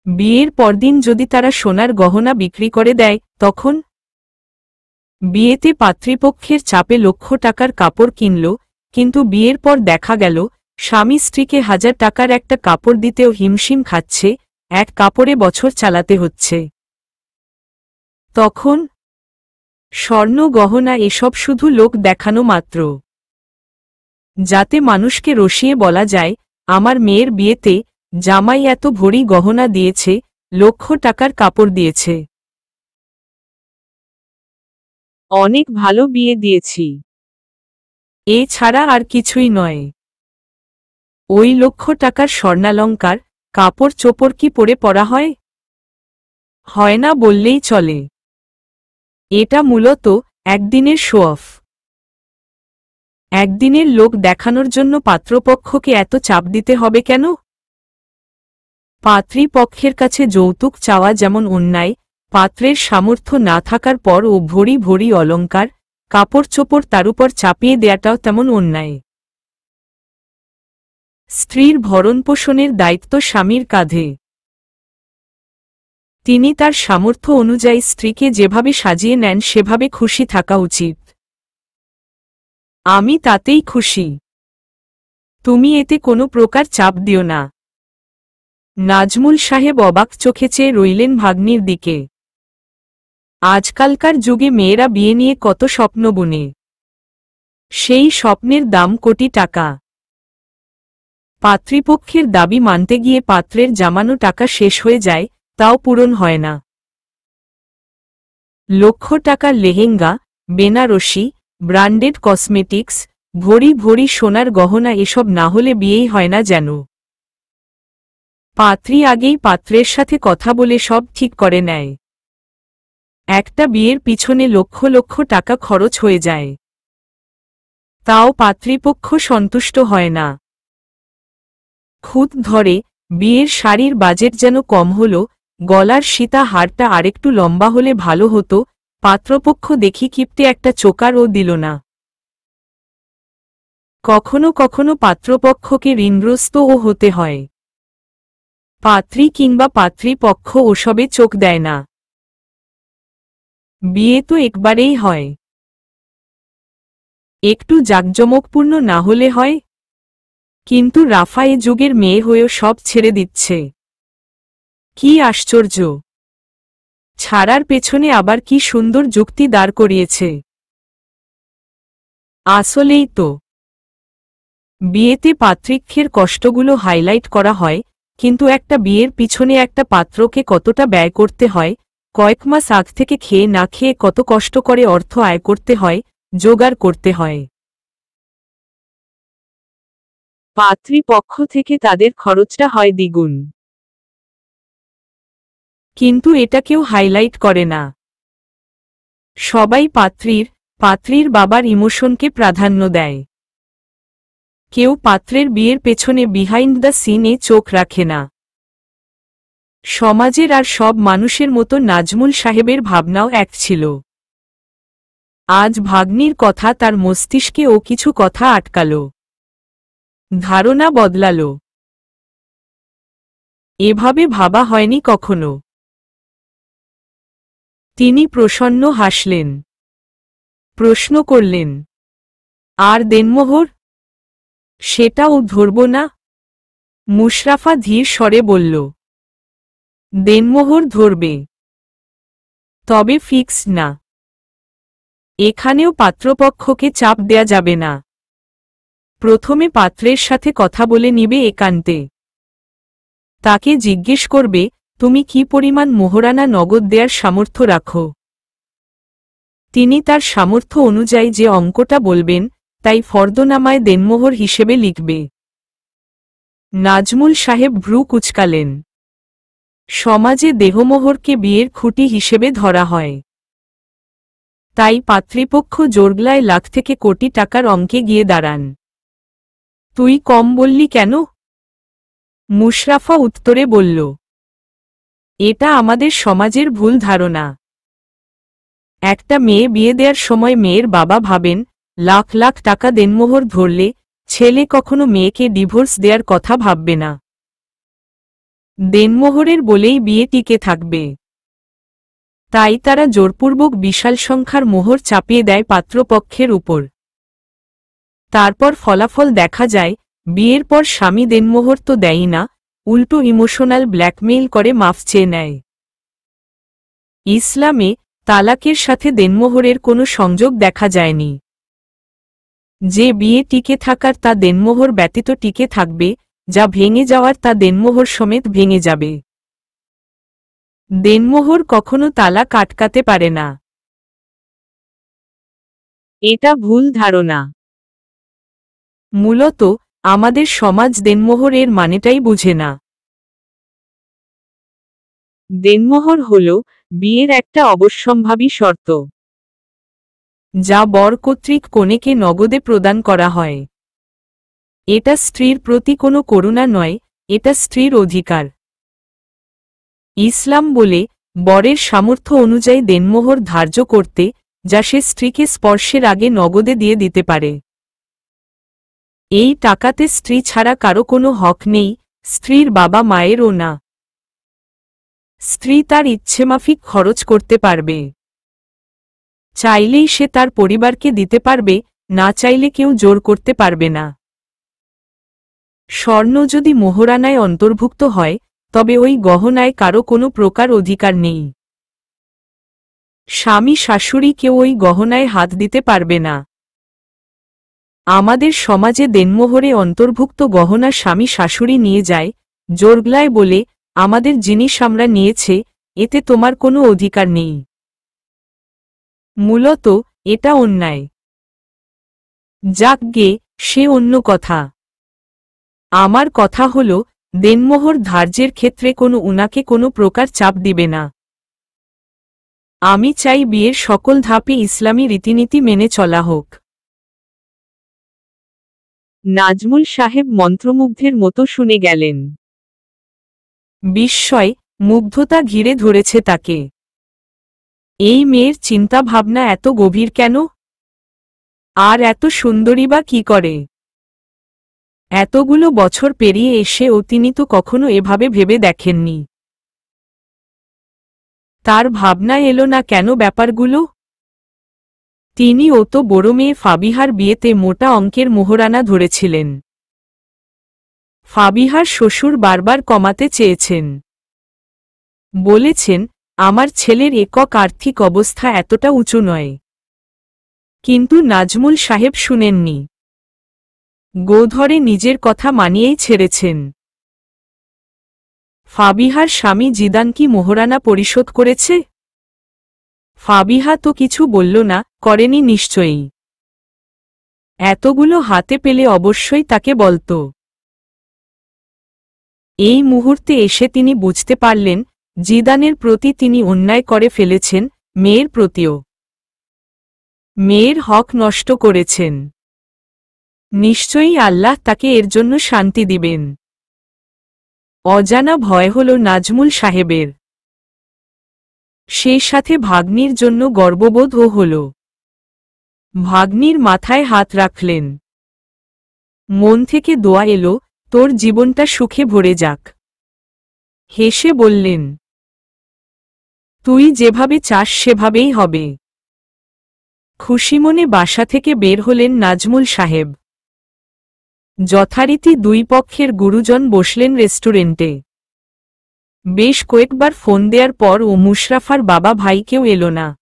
বিয়ের পরদিন যদি তারা সোনার গহনা বিক্রি করে দেয়, তখন? বিয়েতে পাত্রীপক্ষের চাপে লক্ষ টাকার কাপড় কিনল, কিন্তু বিয়ের পর দেখা গেল স্বামী স্ত্রীকে 1000 টাকার একটা কাপড় দিতেও হিমশিম খাচ্ছে, এক কাপড়ে বছর চালাতে হচ্ছে। তখন? স্বর্ণ গহনা এসব শুধু লোক দেখানো মাত্র। যাতে মানুষকে রসিয়ে বলা যায়, আমার মেয়ের বিয়েতে জামাই এত ভরি গহনা দিয়েছে, লক্ষ টাকার কাপড় দিয়েছে। অনেক ভালো বিয়ে দিয়েছি। এ ছাড়া আর কিছুই নয়। ওই লক্ষ টাকার স্বর্ণালঙ্কার কাপড় চোপড় কি পরে পরা হয়? হয় না বললেই চলে। এটা মূলত একদিনের শো অফ। একদিনের লোক দেখানোর জন্য পাত্রপক্ষকে এত চাপ দিতে হবে কেন? পাত্রীপক্ষের কাছে যৌতুক চাওয়া যেমন অন্যায়, পাত্রের সামর্থ্য না থাকার পর ও ভরি ভরি অলঙ্কার, কাপড় চোপড় তার উপর চাপিয়ে দেয়াটাও তেমন অন্যায়। স্ত্রীর ভরণপোষণের দায়িত্ব স্বামীর কাঁধে। তিনি তার সামর্থ্য অনুযায়ী স্ত্রীকে যেভাবে সাজিয়ে নেন সেভাবে খুশি থাকা উচিত। আমি তাতেই খুশি। তুমি এতে কোনো প্রকার চাপ দিও না। নাজমুল সাহেব অবাক চোখে চেয়ে রইলেন ভাগ্নির দিকে। আজকালকার যুগে মেয়েরা বিয়ে নিয়ে কত স্বপ্ন বুনে। সেই স্বপ্নের দাম কোটি টাকা। পাত্রীপক্ষের দাবি মানতে গিয়ে পাত্রের জামানো টাকা শেষ হয়ে যায়, তাও পূরণ হয় না। লক্ষ টাকার লেহেঙ্গা, বেনারসি, ব্র্যান্ডেড কসমেটিক্স, ভরি ভরি সোনার গহনা এসব না হলে বিয়েই হয় না যেন। পাত্রী আগেই পাত্রের সাথে কথা বলে সব ঠিক করে নেয়। একটা বিয়ের পিছনে লক্ষ লক্ষ টাকা খরচ হয়ে যায়। তাও পাত্রীপক্ষ সন্তুষ্ট হয় না। খুদ ধরে, বিয়ের শাড়ির বাজেট যেন কম হল, গলার সীতা হারটা আরেকটু লম্বা হলে ভালো হতো, পাত্রপক্ষ দেখি কিপটে একটা চোকারও দিল না। কখনো কখনো পাত্রপক্ষকে ঋণগ্রস্তও হতে হয়। পাত্রী কিংবা পাত্রীপক্ষ ওসবে চোখ দেয় না। বিয়ে তো একবারেই হয়। একটু জাঁকজমকপূর্ণ না হলে হয়? কিন্তু রাফা এ যুগের মেয়ে হয়েও সব ছেড়ে দিচ্ছে। কি আশ্চর্য! ছাড়ার পেছনে আবার কি সুন্দর যুক্তি দাঁড় করিয়েছে। আসলেই তো, বিয়েতে পাত্রীক্ষের কষ্টগুলো হাইলাইট করা হয়, কিন্তু একটা বিয়ের পিছনে একটা পাত্রকে কতটা ব্যয় করতে হয়, কয়েক মাস আগ থেকে খেয়ে না খেয়ে কত কষ্ট করে অর্থ আয় করতে হয়, জোগাড় করতে হয়। পাত্রীপক্ষ থেকে তাদের খরচটা হয় দ্বিগুণ। কিন্তু এটা কেউ হাইলাইট করে না। সবাই পাত্রীর বাবার ইমোশনকে প্রাধান্য দেয়। কেউ পাত্রের বিয়ের পেছনে বিহাইন্ড দ্য সিনে চোখ রাখে না। সমাজের আর সব মানুষের মতো নাজমুল সাহেবের ভাবনাও এক ছিল। আজ ভাগ্নির কথা তার মস্তিষ্কে ও কিছু কথা আটকাল, ধারণা বদলাল। এভাবে ভাবা হয়নি কখনো। তিনি প্রসন্ন হাসলেন, প্রশ্ন করলেন, আর দেনমোহর? সেটাও ধরব না? মুশরাফা ধীর স্বরে বলল, দেনমোহর ধরবে, তবে ফিক্সড না। এখানেও পাত্রপক্ষকে চাপ দেয়া যাবে না। প্রথমে পাত্রের সাথে কথা বলে নিবে একান্তে। তাকে জিজ্ঞেস করবে, তুমি কি পরিমাণ মোহরানা নগদ দেয়ার সামর্থ্য রাখো। তিনি তার সামর্থ্য অনুযায়ী যে অঙ্কটা বলবেন, তাই ফর্দনামায় দেনমোহর হিসেবে লিখবে। নাজমুল সাহেব ভ্রু কুঁচকালেন। সমাজে দেহমোহরকে বিয়ের খুঁটি হিসেবে ধরা হয়। তাই পাত্রীপক্ষ জোরগলায় লাখ থেকে কোটি টাকার অঙ্কে গিয়ে দাঁড়ান। তুই কম বললি কেন? মুশরাফা উত্তরে বলল, এটা আমাদের সমাজের ভুল ধারণা। একটা মেয়ে বিয়ে দেওয়ার সময় মেয়ের বাবা ভাবেন, লাখ লাখ টাকা দেনমোহর ধরলে ছেলে কখনো মেয়েকে ডিভোর্স দেওয়ার কথা ভাববে না। দেনমোহরের বলেই বিয়ে টিকে থাকবে। তাই তারা জোরপূর্বক বিশাল সংখ্যার মোহর চাপিয়ে দেয় পাত্রপক্ষের উপর। তারপর ফলাফল দেখা যায়, বিয়ের পর স্বামী দেনমোহর তো দেয়ই না, উল্টো ইমোশনাল ব্ল্যাকমেইল করে মাফ চেয়ে নেয়। ইসলামে তালাকের সাথে দেনমোহরের কোনো সংযোগ দেখা যায়নি। যে বিয়ে টিকে থাকার তা দেনমোহর ব্যতীত টিকে থাকবে, যা ভেঙে যাওয়ার তা দেনমোহর সমেত ভেঙে যাবে। দেনমোহর কখনো তালাক আটকাতে পারে না। এটা ভুল ধারণা। মূলত আমাদের সমাজ দেনমোহর এর মানেটাই বুঝে না। দেনমোহর হল বিয়ের একটা অবশ্যম্ভাবী শর্ত, যা বর কর্তৃক কনেকে নগদে প্রদান করা হয়। এটা স্ত্রীর প্রতি কোনো করুণা নয়, এটা স্ত্রীর অধিকার। ইসলাম বলে, বরের সামর্থ্য অনুযায়ী দেনমোহর ধার্য করতে, যা সে স্ত্রীকে স্পর্শের আগে নগদে দিয়ে দিতে পারে। এই টাকাতে স্ত্রী ছাড়া কারো কোনো হক নেই, স্ত্রীর বাবা মায়েরও না। স্ত্রী তার ইচ্ছেমাফিক খরচ করতে পারবে। চাইলেই সে তার পরিবারকে দিতে পারবে, না চাইলে কেউ জোর করতে পারবে না। স্বর্ণ যদি মোহরানায় অন্তর্ভুক্ত হয়, তবে ওই গহনায় কারো কোনো প্রকার অধিকার নেই। স্বামী শাশুড়ি কেউ ওই গহনায় হাত দিতে পারবে না। আমাদের সমাজে দেনমোহরে অন্তর্ভুক্ত গহনা স্বামী শাশুড়ি নিয়ে যায়, জোরগলায় বলে, আমাদের জিনিস আমরা নিয়েছে, এতে তোমার কোনো অধিকার নেই। মূলত এটা অন্যায়। যাক গে, সে অন্য কথা। আমার কথা হল, দেনমোহর ধার্যের ক্ষেত্রে কোনো উনাকে কোনো প্রকার চাপ দিবে না। আমি চাই বিয়ের সকল ধাপে ইসলামী রীতিনীতি মেনে চলা হোক। নাজমুল সাহেব মন্ত্রমুগ্ধের মতো শুনে গেলেন। বিস্ময়, মুগ্ধতা ঘিরে ধরেছে তাকে। এই মেয়ের চিন্তা ভাবনা এত গভীর কেন? আর এত সুন্দরী বা কি করে? এতগুলো বছর পেরিয়ে এসেও তিনি তো কখনো এভাবে ভেবে দেখেননি। তার ভাবনা এলো না কেন ব্যাপারগুলো? তিনি ও তো বড় মেয়ে ফাবিহার বিয়েতে মোটা অঙ্কের মোহরানা ধরেছিলেন। ফাবিহার শ্বশুর বারবার কমাতে চেয়েছেন। বলেছেন, আমার ছেলের একক আর্থিক অবস্থা এতটা উঁচু নয়। কিন্তু নাজমুল সাহেব শুনেননি। গোধরে নিজের কথা মানিয়েই ছেড়েছেন। ফাবিহার স্বামী জিদান কি মোহরানা পরিশোধ করেছে? ফাবিহা তো কিছু বলল না, করেনি নিশ্চয়ই। এতগুলো হাতে পেলে অবশ্যই তাকে বলত। এই মুহূর্তে এসে তিনি বুঝতে পারলেন, জিদানের প্রতি তিনি অন্যায় করে ফেলেছেন, মেয়ের প্রতিও। মেয়ের হক নষ্ট করেছেন। নিশ্চয়ই আল্লাহ তাকে এর জন্য শান্তি দিবেন। অজানা ভয় হল নাজমুল সাহেবের। সেই সাথে ভাগ্নির জন্য গর্ববোধও হল। ভাগ্নির মাথায় হাত রাখলেন। মন থেকে দোয়া এলো, তোর জীবনটা সুখে ভরে যাক। হেসে বললেন, তুই যেভাবে চাস সেভাবেই হবে। খুশি মনে বাসা থেকে বের হলেন নাজমুল সাহেব। যথারীতি দুই পক্ষের গুরুজন বসলেন রেস্টুরেন্টে। বেশ কয়েকবার ফোন দেওয়ার পর ও মুশরাফার বাবা ভাই কেউ এলো না।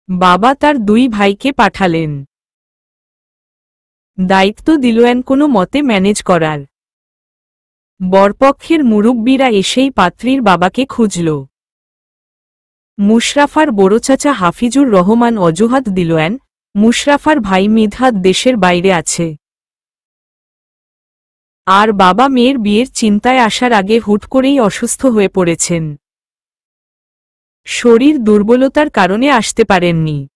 বাবা তার দুই ভাইকে পাঠালেন। দায়িত্ব দিলেন কোনো মতে ম্যানেজ করার। বরপক্ষের মুরব্বীরা এসেই পাত্রীর বাবাকে খুঁজল। মুশরাফার বড় চাচা হাফিজুর রহমান অজুহাত দিলেন, মুশরাফার ভাই মিদহাত দেশের বাইরে আছে। আর বাবা মেয়ের বিয়ের চিন্তায় আসার আগে হুট করেই অসুস্থ হয়ে পড়েছেন। শরীর দুর্বলতার কারণে আসতে পারেননি।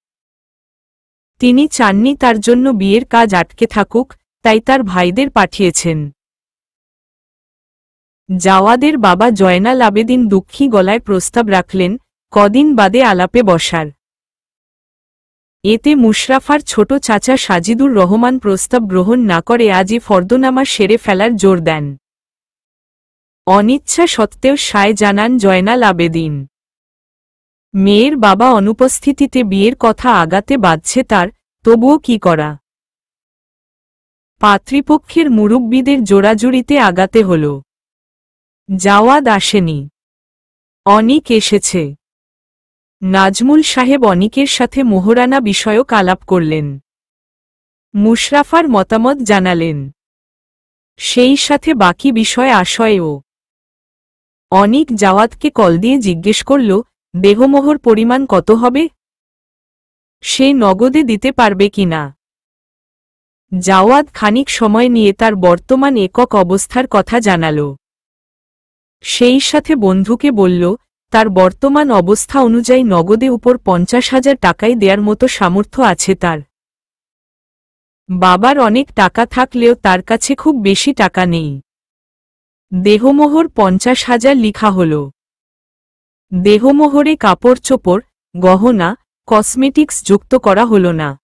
তিনি চাননি তার জন্য বিয়ের কাজ আটকে থাকুক, তাই তার ভাইদের পাঠিয়েছেন। জাওয়াদের বাবা জয়নাল আবেদিন দুঃখী গলায় প্রস্তাব রাখলেন, কদিন বাদে আলাপে বসার। এতে মুশরাফার ছোট চাচা সাজিদুর রহমান প্রস্তাব গ্রহণ না করে আজই ফর্দনামা সেরে ফেলার জোর দেন। অনিচ্ছা সত্ত্বেও সায় জানান জয়নাল আবেদিন। মেয়ের বাবা অনুপস্থিতিতে বিয়ের কথা আগাতে বাধছে তার, তবুও কি করা। পাত্রীপক্ষের মুরব্বীদের জোড়াজুড়িতে আগাতে হল। জাওয়াদ আসেনি। অনিক এসেছে। নাজমুল সাহেব অনিকের সাথে মোহরানা বিষয়ক আলাপ করলেন। মুশরাফার মতামত জানালেন। সেই সাথে বাকি বিষয় আশয়েও। অনিক জাওয়াদকে কল দিয়ে জিজ্ঞেস করল, দেহমোহর পরিমাণ কত হবে? সে নগদে দিতে পারবে কিনা। জাওয়াদ খানিক সময় নিয়ে তার বর্তমান একক অবস্থার কথা জানাল। সেই সাথে বন্ধুকে বলল, তার বর্তমান অবস্থা অনুযায়ী নগদে উপর 50,000 টাকাই দেয়ার মতো সামর্থ্য আছে তার। বাবার অনেক টাকা থাকলেও তার কাছে খুব বেশি টাকা নেই। দেহমোহর 50,000 লিখা হল। দেহমোহরে কাপড় চোপড়, গহনা, কসমেটিক্স যুক্ত করা হল না।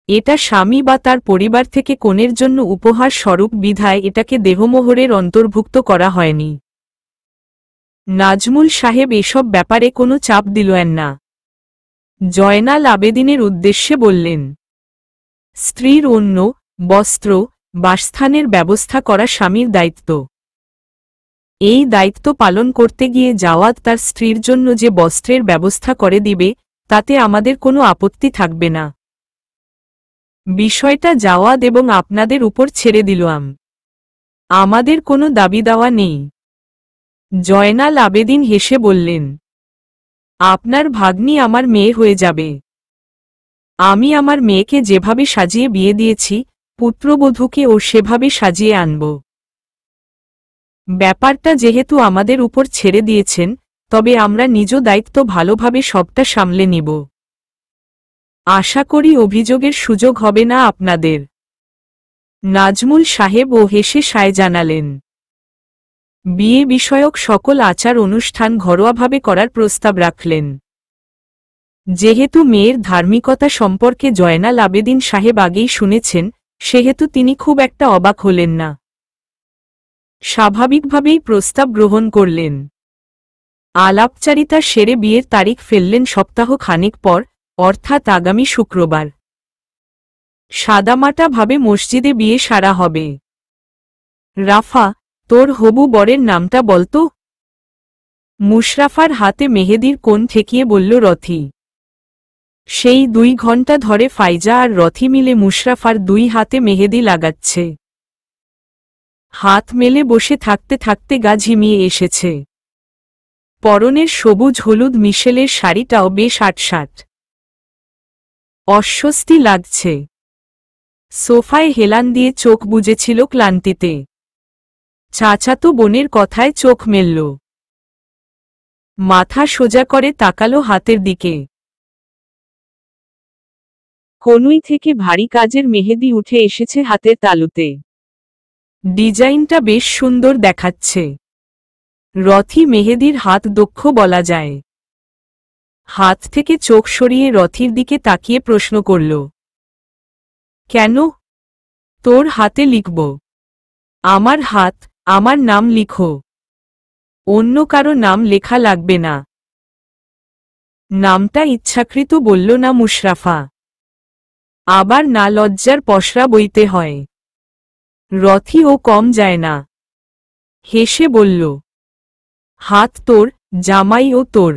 এটা স্বামী বা তার পরিবার থেকে কনের জন্য উপহার স্বরূপ বিধায় এটাকে দেহমোহরের অন্তর্ভুক্ত করা হয়নি। নাজমুল সাহেব এসব ব্যাপারে কোনো চাপ দিলেন না। জয়নাল আবেদিনের উদ্দেশ্যে বললেন, স্ত্রীর অন্ন, বস্ত্র, বাসস্থানের ব্যবস্থা করা স্বামীর দায়িত্ব। এই দায়িত্ব পালন করতে গিয়ে জাওয়াদ তার স্ত্রীর জন্য যে বস্ত্রের ব্যবস্থা করে দিবে, তাতে আমাদের কোনো আপত্তি থাকবে না। বিষয়টা জাওয়াদ এবং আপনাদের উপর ছেড়ে দিলাম। আমাদের কোনো দাবি দাওয়া নেই। জয়নাল আবেদিন হেসে বললেন, আপনার ভাগ্নি আমার মেয়ে হয়ে যাবে। আমি আমার মেয়েকে যেভাবে সাজিয়ে বিয়ে দিয়েছি, পুত্রবধূকে ও সেভাবে সাজিয়ে আনব। ব্যাপারটা যেহেতু আমাদের উপর ছেড়ে দিয়েছেন, তবে আমরা নিজ দায়িত্ব ভালোভাবে সবটা সামলে নিব। আশা করি অভিযোগের সুযোগ হবে না আপনাদের। নাজমুল সাহেব ও হেসে সায় জানালেন। বিয়ে বিষয়ক সকল আচার অনুষ্ঠান ঘরোয়াভাবে করার প্রস্তাব রাখলেন। যেহেতু মেয়ের ধার্মিকতা সম্পর্কে জয়নাল আবেদিন সাহেব আগেই শুনেছেন, সেহেতু তিনি খুব একটা অবাক হলেন না। স্বাভাবিকভাবেই প্রস্তাব গ্রহণ করলেন। আলাপচারিতা সেরে বিয়ের তারিখ ফেললেন সপ্তাহ খানেক পর, অর্থাৎ আগামী শুক্রবার। সাদামাটা ভাবে মসজিদে বিয়ে সারা হবে। রাফা, তোর হবু বরের নামটা বলতো। মুশরাফার হাতে মেহেদির কোণ ঠেকিয়ে বলল রথি। সেই 2 ঘন্টা ধরে ফাইজা আর রথি মিলে মুশরাফার 2 হাতে মেহেদি লাগাচ্ছে। হাত মেলে বসে থাকতে থাকতে গা ঝিমিয়ে এসেছে। পরনের সবুজ হলুদ মিশেলের শাড়িটাও বেশ আটসাট। অস্বস্তি লাগছে। সোফায় হেলান দিয়ে চোখ বুজেছিল ক্লান্তিতে। চাচাতো বোনের কথায় চোখ মেলল। মাথা সোজা করে তাকালো হাতের দিকে। কনুই থেকে ভারী কাজের মেহেদি উঠে এসেছে হাতের তালুতে। ডিজাইনটা বেশ সুন্দর দেখাচ্ছে। রথি মেহেদির হাত দক্ষ বলা যায়। হাত থেকে চোখ সরিয়ে রথির দিকে তাকিয়ে প্রশ্ন করল, কেন? তোর হাতে লিখব। আমার হাত, আমার নাম লিখো। অন্য কারো নাম লেখা লাগবে না। নামটা ইচ্ছাকৃত বলল না মুশরাফা। আবার না লজ্জার পসরা বইতে হয়। রথি ও কম যায় না। হেসে বলল, হাত তোর, জামাই ও তোর,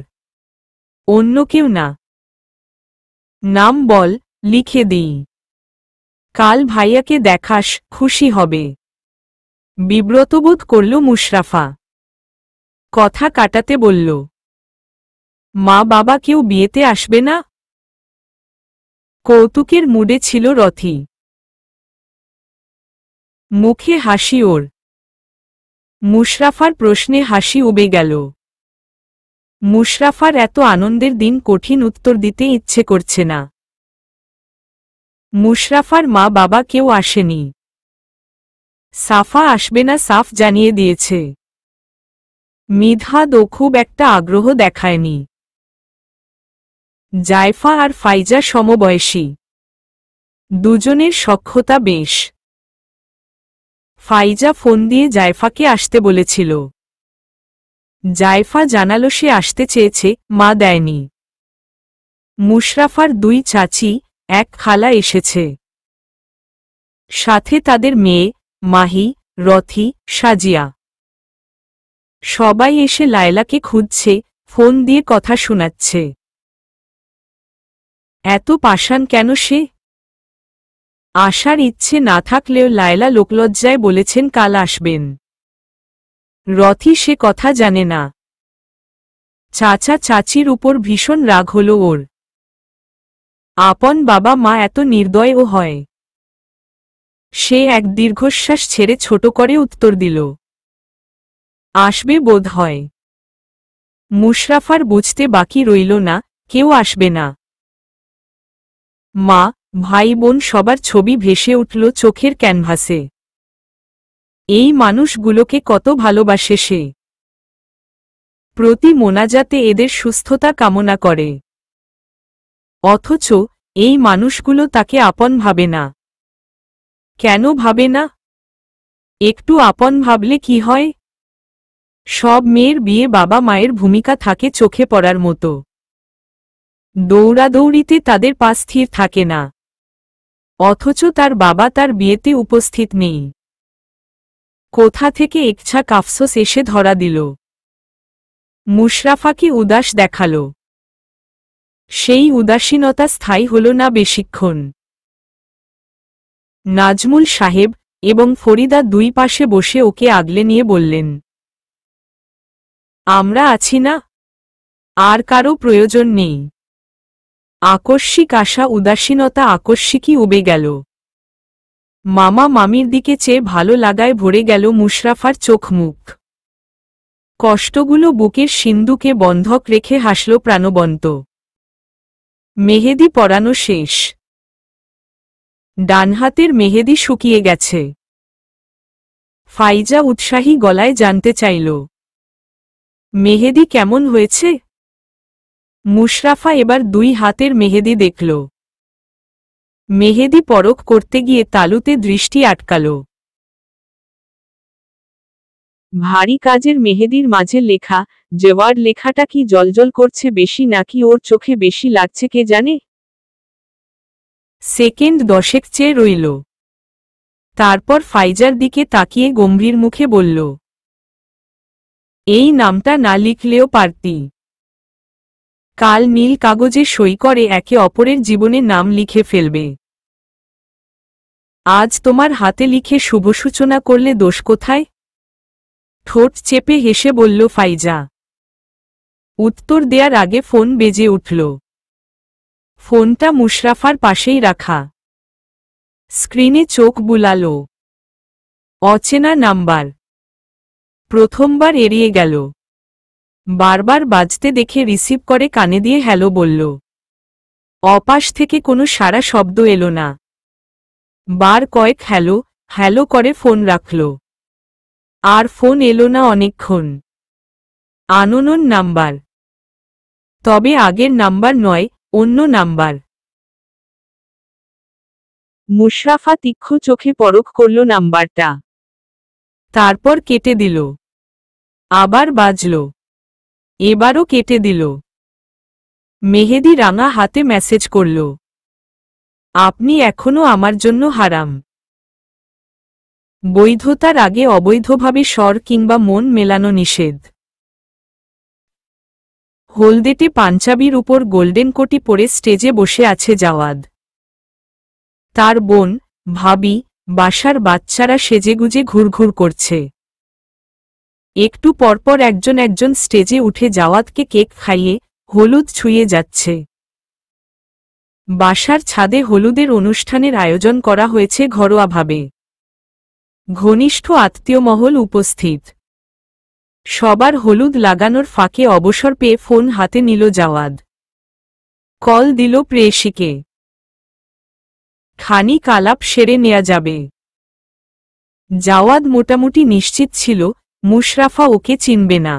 অন্য কেউ না। নাম বল, লিখে দিই। কাল ভাইয়াকে দেখাস, খুশি হবে। বিব্রতবোধ করল মুশরাফা। কথা কাটাতে বলল, মা বাবা কেউ বিয়েতে আসবে না? কৌতুকের মুডে ছিল রথি। মুখে হাসি ওর। মুশরাফার প্রশ্নে হাসি উবে গেল। মুশরাফার এত আনন্দের দিন কঠিন উত্তর দিতে ইচ্ছে করছে না। মুশরাফার মা বাবা কেউ আসেনি। সাফা আসবে না সাফ জানিয়ে দিয়েছে। মিদহাদও খুব একটা আগ্রহ দেখায়নি। জায়ফা আর ফাইজা সমবয়সী। দুজনের সখ্যতা বেশ। ফাইজা ফোন দিয়ে জায়ফাকে আসতে বলেছিল। জায়ফা জানালো সে আসতে চেয়েছে, মা দেয়নি। মুশরাফার 2 চাচি, 1 খালা এসেছে। সাথে তাদের মেয়ে, মাহি, রথি, সাজিয়া। সবাই এসে লায়লাকে খুঁজছে, ফোন দিয়ে কথা শোনাচ্ছে। এত পাষাণ কেন সে? আসার ইচ্ছে না থাকলেও লায়লা লোকলজ্জায় বলেছেন কাল আসবেন। রথি সে কথা জানে না। চাচা চাচির উপর ভীষণ রাগ হল ওর। আপন বাবা মা এত নির্দয়ও হয়। সে এক দীর্ঘশ্বাস ছেড়ে ছোট করে উত্তর দিল, আসবে বোধ হয়। মুশরাফার বুঝতে বাকি রইল না, কেউ আসবে না। মা, ভাই বোন সবার ছবি ভেসে উঠল চোখের ক্যানভাসে। এই মানুষগুলোকে কত ভালোবাসে সে। প্রতি মোনাজাতে এদের সুস্থতা কামনা করে। অথচ এই মানুষগুলো তাকে আপন ভাবে না। কেন ভাবে না? একটু আপন ভাবলে কি হয়? সব মেয়ের বিয়ে বাবা মায়ের ভূমিকা থাকে চোখে পড়ার মতো। দৌড়াদৌড়িতে তাদের পা স্থির থাকে না। অথচ তার বাবা তার বিয়েতে উপস্থিত নেই। কোথা থেকে একছাক আফসোস এসে ধরা দিল। মুশরাফাকে উদাস দেখাল। সেই উদাসীনতা স্থায়ী হল না বেশিক্ষণ। নাজমুল সাহেব এবং ফরিদা 2 পাশে বসে ওকে আগলে নিয়ে বললেন, আমরা আছি না, আর কারো প্রয়োজন নেই। আকস্মিক আশা উদাসীনতা আকস্মিকই উবে গেল। মামা মামির দিকে চেয়ে ভালো লাগায় ভরে গেল মুশরাফার চোখ মুখ। কষ্টগুলো বুকের সিন্ধুকে বন্ধক রেখে হাসল প্রাণবন্ত। মেহেদি পরানো শেষ। ডান হাতের মেহেদি শুকিয়ে গেছে। ফাইজা উৎসাহী গলায় জানতে চাইল, মেহেদি কেমন হয়েছে? মুশরাফা এবার 2 হাতের মেহেদি দেখল। মেহেদি পরখ করতে গিয়ে তালুতে দৃষ্টি আটকাল। ভারী কাজের মেহেদির মাঝে লেখা জওয়ার লেখাটা কি জলজল করছে বেশি নাকি ওর চোখে বেশি লাগছে কে জানে। সেকেন্ড 10 চেয়ে রইল। তারপর ফাইজার দিকে তাকিয়ে গম্ভীর মুখে বলল, এই নামটা না লিখলেও পারতি। কাল নীল কাগজে সই করে একে অপরের জীবনে নাম লিখে ফেলবে। আজ তোমার হাতে লিখে শুভ সূচনা করলে দোষ কোথায়? ঠোঁট চেপে হেসে বলল ফাইজা। উত্তর দেয়ার আগে ফোন বেজে উঠল। ফোনটা মুশরাফার পাশেই রাখা। স্ক্রিনে চোখ বুলালো। অচেনা নাম্বার। প্রথমবার এড়িয়ে গেল। বারবার বাজতে দেখে রিসিভ করে কানে দিয়ে হ্যালো বলল। অপাশ থেকে কোনো সারা শব্দ এলো না। বার কয়েক হ্যালো হ্যালো করে ফোন রাখল। আর ফোন এলো না অনেকক্ষণ। Unknown number. তবে আগের নাম্বার নয়, অন্য নাম্বার। মুশরাফা তীক্ষ্ণ চোখে পরখ করল নাম্বারটা। তারপর কেটে দিল। আবার বাজল। এবারও কেটে দিল। মেহেদী রাঙা হাতে মেসেজ করল, আপনি এখনো আমার জন্য হারাম। বৈধতার আগে অবৈধভাবে স্বর কিংবা মন মেলানো নিষেধ। হলদেটে পাঞ্জাবির উপর গোল্ডেন কোটি পরে স্টেজে বসে আছে জাওয়াদ। তার বোন, ভাবি, বাসার বাচ্চারা সেজেগুজে ঘুরঘুর করছে। একটু পরপর একজন একজন স্টেজে উঠে জাওয়াদকে কেক খাইয়ে হলুদ ছুঁয়ে যাচ্ছে। বাসার ছাদে হলুদের অনুষ্ঠানের আয়োজন করা হয়েছে ঘরোয়াভাবে। ঘনিষ্ঠ আত্মীয় মহল উপস্থিত। সবার হলুদ লাগানোর ফাঁকে অবসর পেয়ে ফোন হাতে নিল জাওয়াদ। কল দিল প্রেয়সীকে। খানিক আলাপ সেরে নেয়া যাবে। জাওয়াদ মোটামুটি নিশ্চিত ছিল মুশরাফা ওকে চিনবে না।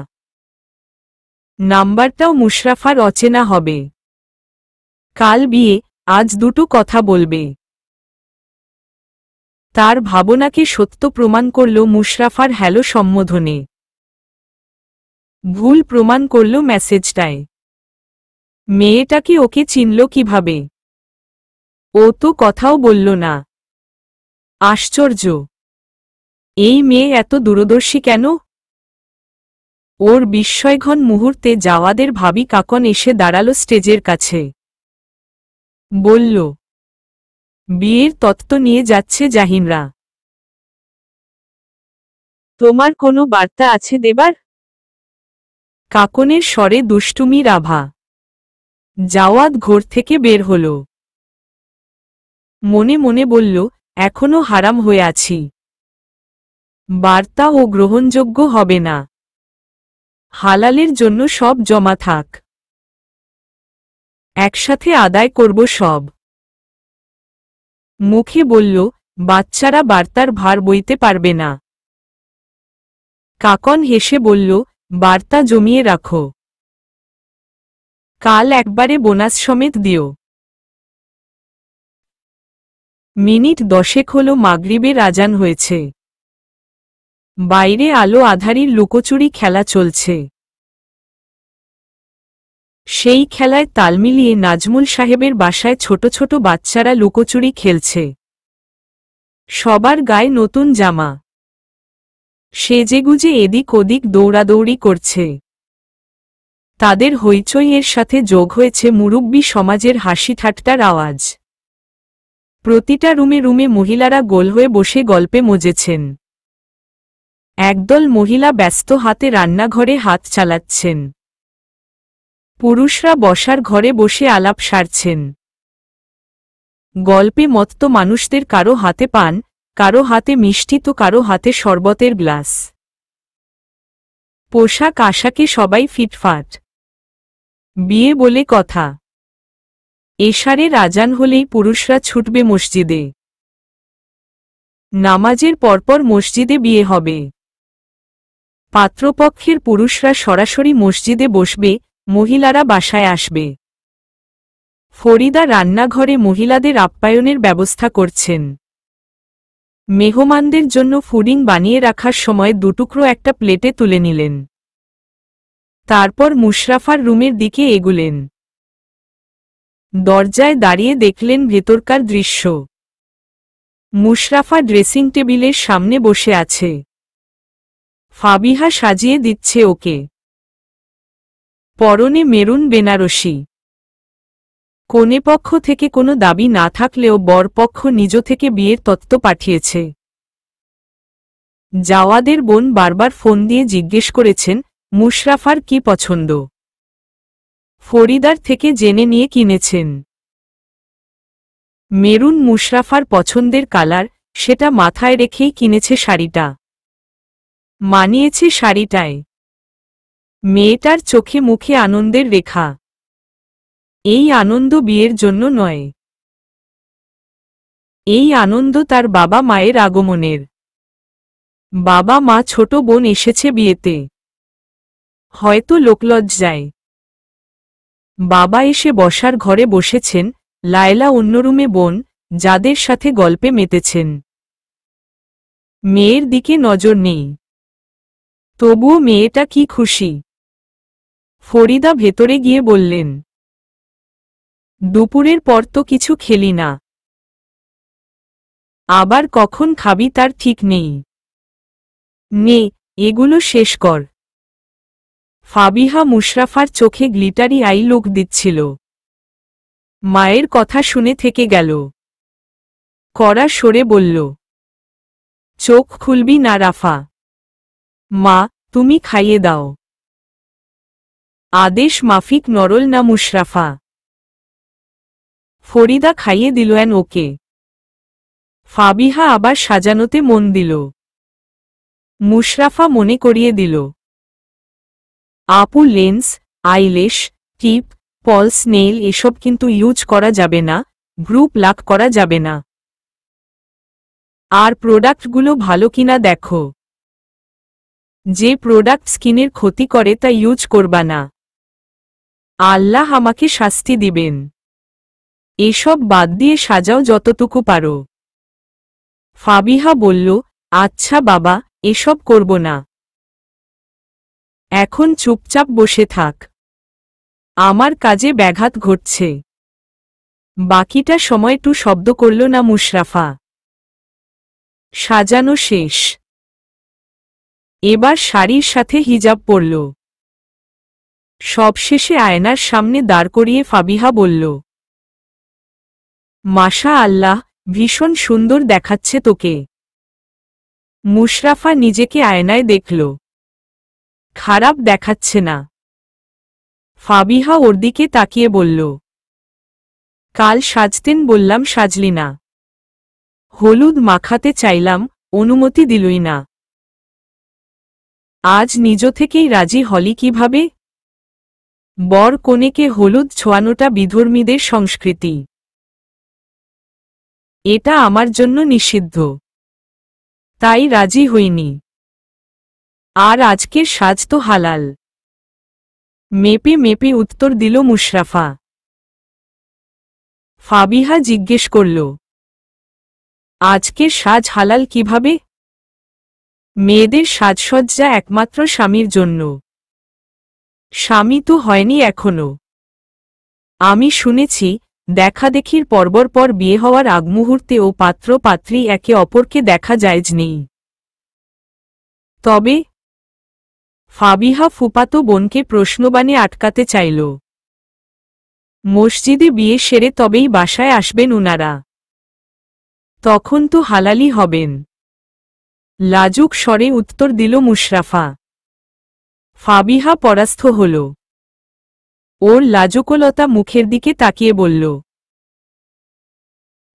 নাম্বারটাও মুশরাফার অচেনা হবে। কাল বিয়ে, আজ দুটো কথা বলবে। তার ভাবনাকে সত্য প্রমাণ করল মুশরাফার হ্যালো সম্বোধনে। ভুল প্রমাণ করল মেসেজটায়। মেয়েটাকে ওকে চিনল কিভাবে? ও তো কথাও বলল না। আশ্চর্য। এই মেয়ে এত দূরদর্শী কেন? ওর বিস্ময়ঘন মুহূর্তে জাওয়াদের ভাবি কাকন এসে দাঁড়াল স্টেজের কাছে। বলল, বিয়ের তত্ত্ব নিয়ে যাচ্ছে জাহিনরা। তোমার কোনো বার্তা আছে দেবার? কাকনের স্বরে দুষ্টুমির আভা। জাওয়াদ ঘর থেকে বের হল। মনে মনে বলল, এখনো হারাম হয়ে আছি। বার্তা ও গ্রহণযোগ্য হবে না। হালালের জন্য সব জমা থাক। একসাথে আদায় করব সব। মুখে বলল, বাচ্চারা বার্তার ভার বইতে পারবে না। কাকন হেসে বলল, বার্তা জমিয়ে রাখো। কাল একবারে বোনাস সমেত দিও। মিনিট 10 হল মাগরিবের আজান হয়েছে। বাইরে আলো আধারির লুকোচুরি খেলা চলছে। সেই খেলায় তাল মিলিয়ে নাজমুল সাহেবের বাসায় ছোট ছোট বাচ্চারা লুকোচুরি খেলছে। সবার গায়ে নতুন জামা। সেজেগুজে এদিক ওদিক দৌড়াদৌড়ি করছে। তাদের হইচইয়ের সাথে যোগ হয়েছে মুরুব্বি সমাজের হাসি ঠাট্টার আওয়াজ। প্রতিটা রুমে রুমে মহিলারা গোল হয়ে বসে গল্পে মজেছেন। একদল মহিলা ব্যস্ত হাতে রান্নাঘরে হাত চালাচ্ছেন। পুরুষরা বসার ঘরে বসে আলাপ সারছেন। গল্পে মত্ত মানুষদের কারো হাতে পান, কারো হাতে মিষ্টি তো কারো হাতে শরবতের গ্লাস। পোশাক আশাকে সবাই ফিটফাট। বিয়ে বলে কথা। এশারের আজান হলেই পুরুষরা ছুটবে মসজিদে। নামাজের পরপর মসজিদে বিয়ে হবে। পাত্রপক্ষের পুরুষরা সরাসরি মসজিদে বসবে, মহিলারা বাসায় আসবে। ফরিদা রান্নাঘরে মহিলাদের আপ্যায়নের ব্যবস্থা করছেন। মেহমানদের জন্য ফুডিং বানিয়ে রাখার সময় দুটুকরো একটা প্লেটে তুলে নিলেন। তারপর মুশরাফার রুমের দিকে এগুলেন। দরজায় দাঁড়িয়ে দেখলেন ভেতরকার দৃশ্য। মুশরাফা ড্রেসিং টেবিলের সামনে বসে আছে। ফাবিহা সাজিয়ে দিচ্ছে ওকে। পরনে মেরুন বেনারসি। কনেপক্ষ থেকে কোনো দাবি না থাকলেও বরপক্ষ নিজ থেকে বিয়ের তত্ত্ব পাঠিয়েছে। জাওয়াদের বোন বারবার ফোন দিয়ে জিজ্ঞেস করেছেন মুশরাফার কি পছন্দ। ফরিদার থেকে জেনে নিয়ে কিনেছেন। মেরুন মুশরাফার পছন্দের কালার, সেটা মাথায় রেখেই কিনেছে শাড়িটা। মানিয়েছে শাড়িটায়। মেয়েটার চোখে মুখে আনন্দের রেখা। এই আনন্দ বিয়ের জন্য নয়। এই আনন্দ তার বাবা মায়ের আগমনের। বাবা মা ছোট বোন এসেছে বিয়েতে। হয়তো লোকলজ্জায়। বাবা এসে বসার ঘরে বসেছেন, লায়লা অন্য রুমে বোন, যাদের সাথে গল্পে মেতেছেন। মেয়ের দিকে নজর নেই। তবুও মেয়েটা কি খুশি। ফরিদা ভেতরে গিয়ে বললেন, দুপুরের পর তো কিছু খেলি না। আবার কখন খাবি তার ঠিক নেই। নে, এগুলো শেষ কর। ফাবিহা মুশরাফার চোখে গ্লিটারি আই লুক দিচ্ছিল। মায়ের কথা শুনে থেকে গেল। কড়া সরে বলল, চোখ খুলবি না রাফা। মা, তুমি খাইয়ে দাও। আদেশ মাফিক নরল না মুশরাফা। ফরিদা খাইয়ে দিলেন ওকে। ফাবিহা আবার সাজানোতে মন দিল। মুশরাফা মনে করিয়ে দিল, আপু লেন্স, আইলেশ, টিপ, পলস নেইল এসব কিন্তু ইউজ করা যাবে না, গ্রুপ লাক করা যাবে না। আর প্রোডাক্টগুলো ভালো কিনা দেখো। যে প্রোডাক্ট স্কিনের ক্ষতি করে তা ইউজ করবা না। আল্লাহ আমাকে শাস্তি দিবেন। এসব বাদ দিয়ে সাজাও যতটুকু পারো। ফাবিহা বলল, আচ্ছা বাবা, এসব করব না। এখন চুপচাপ বসে থাক। আমার কাজে ব্যাঘাত ঘটছে। বাকিটা সময় টু শব্দ করল না মুশরাফা। সাজানো শেষ। এবার শাড়ির সাথে হিজাব পরল। সবশেষে আয়নার সামনে দাঁড় করিয়ে ফাবিহা বলল, মাশা আল্লাহ, ভীষণ সুন্দর দেখাচ্ছে তোকে। মুশরাফা নিজেকে আয়নায় দেখল। খারাপ দেখাচ্ছে না। ফাবিহা ওর দিকে তাকিয়ে বলল, কাল সাজতেন বললাম সাজলি না। হলুদ মাখাতে চাইলাম, অনুমতি দিলই না। আজ নিজ থেকেই রাজি হলি কিভাবে? বর কনেকে হলুদ ছোঁয়ানোটা বিধর্মীদের সংস্কৃতি। এটা আমার জন্য নিষিদ্ধ। তাই রাজি হইনি। আর আজকের সাজ তো হালাল। মেপে মেপে উত্তর দিল মুশরাফা। ফাবিহা জিজ্ঞেস করল, আজকের সাজ হালাল কিভাবে? মেয়েদের সাজসজ্জা একমাত্র স্বামীর জন্য। স্বামী তো হয়নি এখনো। আমি শুনেছি, দেখাদেখির পর বিয়ে হওয়ার আগমুহূর্তেও পাত্র পাত্রী একে অপরকে দেখা জায়েজ নেই। তবে? ফাবিহা ফুপাতো বোনকে প্রশ্নবাণে আটকাতে চাইল। মসজিদে বিয়ে সেরে তবেই বাসায় আসবেন উনারা। তখন তো হালালি হবেন। লাজুক স্বরে উত্তর দিল মুশরাফা। ফাবিহা পরাস্ত হল। ওর লাজুকলতা মুখের দিকে তাকিয়ে বলল,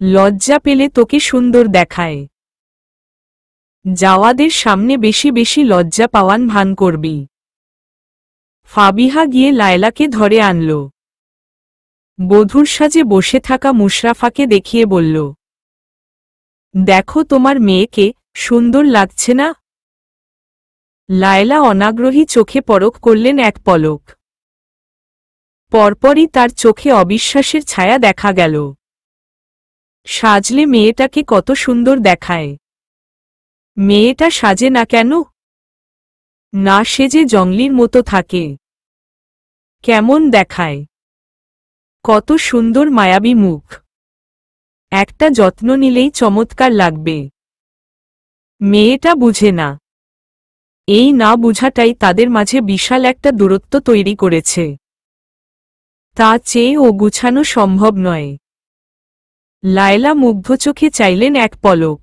লজ্জা পেলে তোকে সুন্দর দেখায়। জাওয়াদের সামনে বেশি বেশি লজ্জা পাওয়ান ভান করবি। ফাবিহা গিয়ে লায়লাকে ধরে আনল। বধূর সাজে বসে থাকা মুশরাফাকে দেখিয়ে বলল, দেখো তোমার মেয়েকে, সুন্দর লাগছে না? লায়লা অনাগ্রহী চোখে পরখ করলেন এক পলক। পরপরই তার চোখে অবিশ্বাসের ছায়া দেখা গেল। সাজলে মেয়েটাকে কত সুন্দর দেখায়। মেয়েটা সাজে না কেন? না সেজে জংলির মতো থাকে। কেমন দেখায়! কত সুন্দর মায়াবী মুখ। একটা যত্ন নিলেই চমৎকার লাগবে। মেয়েটা বুঝে না। এই না বুঝাটাই তাদের মাঝে বিশাল একটা দূরত্ব তৈরি করেছে। তা চেয়ে ও গুছানো সম্ভব নয়। লায়লা মুগ্ধ চোখে চাইলেন এক পলক।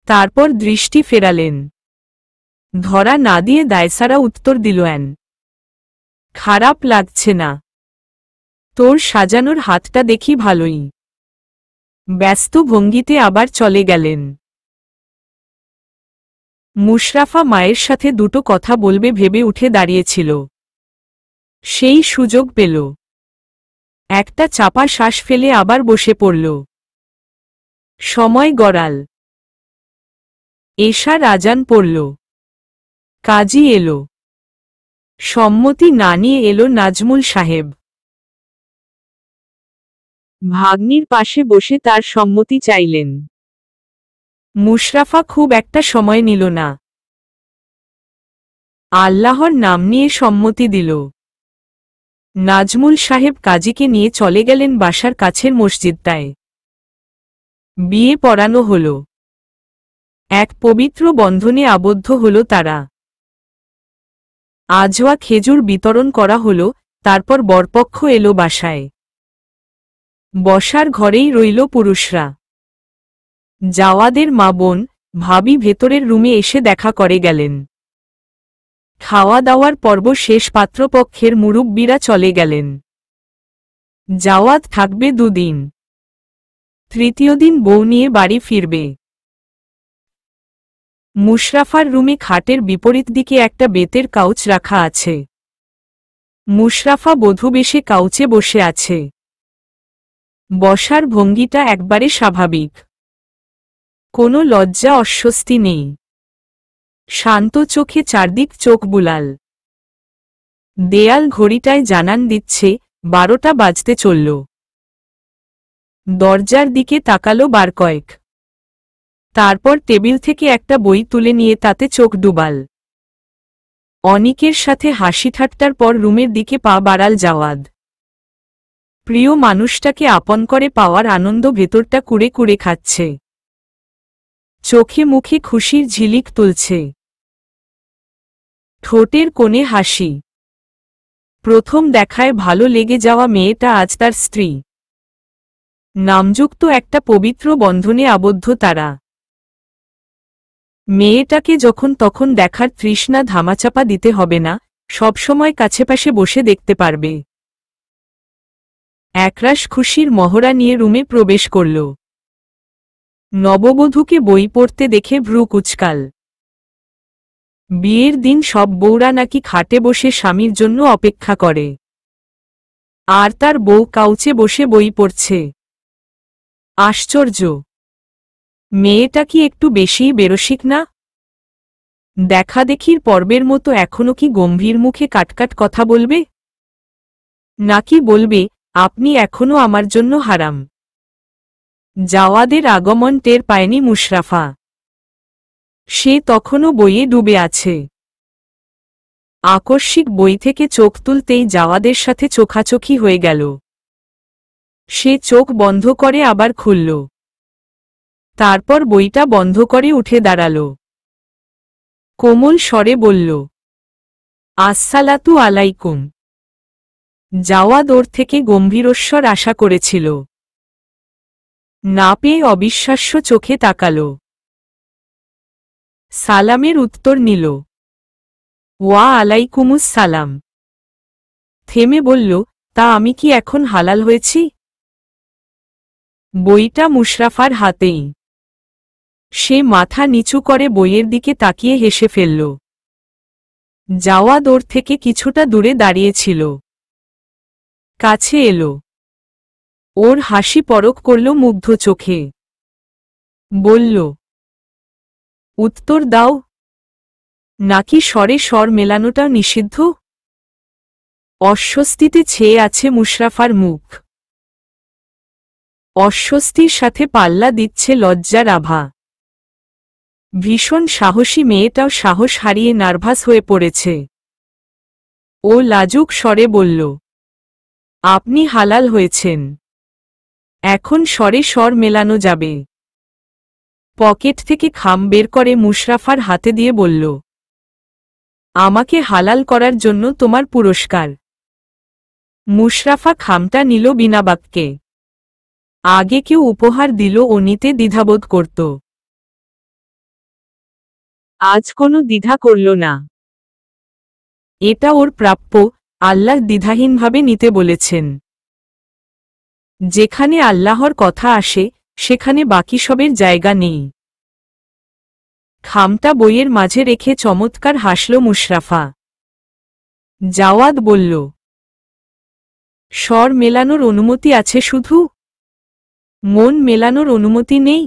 তারপর দৃষ্টি ফেরালেন। ধরা না দিয়ে দায়সারা উত্তর দিলেন, খারাপ লাগছে না। তোর সাজানোর হাতটা দেখি ভালোই। ব্যস্ত ভঙ্গিতে আবার চলে গেলেন। মুশরাফা মায়ের সাথে দুটো কথা বলবে ভেবে উঠে দাঁড়িয়েছিল। সেই সুযোগ পেল। একটা চাপা শ্বাস ফেলে আবার বসে পড়ল। সময় গড়াল। এশার আজান পড়ল। কাজী এলো। সম্মতি না নিয়ে এলো নাজমুল সাহেব। ভাগ্নির পাশে বসে তার সম্মতি চাইলেন। মুশরাফা খুব একটা সময় নিল না। আল্লাহর নাম নিয়ে সম্মতি দিল। নাজমুল সাহেব কাজীকে নিয়ে চলে গেলেন বাসার কাছের মসজিদটায়। বিয়ে পড়ানো হল। এক পবিত্র বন্ধনে আবদ্ধ হল তারা। আজওয়া খেজুর বিতরণ করা হল, তারপর বরপক্ষ এলো বাসায়। বসার ঘরেই রইল পুরুষরা। জাওয়াদের মা বোন, ভাবি ভেতরের রুমে এসে দেখা করে গেলেন। খাওয়া দাওয়ার পর্ব শেষ, পাত্রপক্ষের মুরুব্বিরা চলে গেলেন। জাওয়াদ থাকবে 2 দিন। তৃতীয় দিন বউ নিয়ে বাড়ি ফিরবে। মুশরাফার রুমে খাটের বিপরীত দিকে একটা বেতের কাউচ রাখা আছে। মুশরাফা বধূ বেশে কাউচে বসে আছে। বসার ভঙ্গিটা একবারে স্বাভাবিক। কোনো লজ্জা অস্বস্তি নেই। শান্ত চোখে চারদিক চোখ বুলাল। দেয়াল ঘড়িটায় জানান দিচ্ছে 12টা বাজতে চলল। দরজার দিকে তাকালো বার কয়েক। তারপর টেবিল থেকে একটা বই তুলে নিয়ে তাতে চোখ ডুবাল। অনিকের সাথে হাসি ঠাট্টার পর রুমের দিকে পা বাড়াল জাওয়াদ। প্রিয় মানুষটাকে আপন করে পাওয়ার আনন্দ ভেতরটা কুড়ে কুড়ে খাচ্ছে। চোখে মুখে খুশির ঝিলিক তুলছে। ঠোঁটের কোণে হাসি। প্রথম দেখায় ভালো লেগে যাওয়া মেয়েটা আজ তার স্ত্রী। নামযুক্ত একটা পবিত্র বন্ধনে আবদ্ধ তারা। মেয়েটাকে যখন তখন দেখার তৃষ্ণা ধামাচাপা দিতে হবে না, সবসময় কাছেপাশে বসে দেখতে পারবে। একরাশ খুশির মহড়া নিয়ে রুমে প্রবেশ করল। নববধূকে বই পড়তে দেখে ভ্রু কুঁচকাল। বিয়ের দিন সব বউরা নাকি খাটে বসে স্বামীর জন্য অপেক্ষা করে, আর তার বউ কাউচে বসে বই পড়ছে। আশ্চর্য! মেয়েটা কি একটু বেশিই বেরসিক না? দেখাদেখির পর্বের মতো এখনো কি গম্ভীর মুখে কাটকাট কথা বলবে? নাকি বলবে, আপনি এখনো আমার জন্য হারাম? জাওয়াদের আগমন টের পায়নি মুশরাফা। সে তখনও বইয়ে ডুবে আছে। আকস্মিক বই থেকে চোখ তুলতেই জাওয়াদের সাথে চোখাচোখি হয়ে গেল। সে চোখ বন্ধ করে আবার খুলল। তারপর বইটা বন্ধ করে উঠে দাঁড়াল। কোমল স্বরে বলল, আসসালাতু আলাইকুম। জাওয়াদ ওর থেকে গম্ভীরস্বর আশা করেছিল। না পেয়ে অবিশ্বাস্য চোখে তাকাল। সালামের উত্তর নিল, ওয়া আলাইকুমুস সালাম। থেমে বলল, তা আমি কি এখন হালাল হয়েছি? বইটা মুশরাফার হাতেই। সে মাথা নিচু করে বইয়ের দিকে তাকিয়ে হেসে ফেলল। জাওয়াদ ওর থেকে কিছুটা দূরে দাঁড়িয়েছিল। কাছে এলো। ওর হাসি পরখ করল মুগ্ধ চোখে। বলল, উত্তর দাও। নাকি স্বরে স্বর মেলানোটা নিষিদ্ধ? অস্বস্তিতে ছেয়ে আছে মুশরাফার মুখ। অস্বস্তির সাথে পাল্লা দিচ্ছে লজ্জার আভা। ভীষণ সাহসী মেয়েটাও সাহস হারিয়ে নার্ভাস হয়ে পড়েছে। ও লাজুক স্বরে বলল, আপনি হালাল হয়েছেন। এখন স্বরে স্বর মেলানো যাবে। পকেট থেকে খাম বের করে মুশরাফার হাতে দিয়ে বলল, আমাকে হালাল করার জন্য তোমার পুরস্কার। মুশরাফা খামটা নিল বিনা বাক্যে। আগে কেউ উপহার দিল ও নিতে দ্বিধাবোধ করত, আজ কোনো দ্বিধা করল না। এটা ওর প্রাপ্য, আল্লাহ দ্বিধাহীনভাবে নিতে বলেছেন। যেখানে আল্লাহর কথা আসে সেখানে বাকি সবের জায়গা নেই। খামটা বইয়ের মাঝে রেখে চমৎকার হাসল মুশরাফা। জাওয়াদ বলল, স্বর মেলানোর অনুমতি আছে শুধু, মন মেলানোর অনুমতি নেই?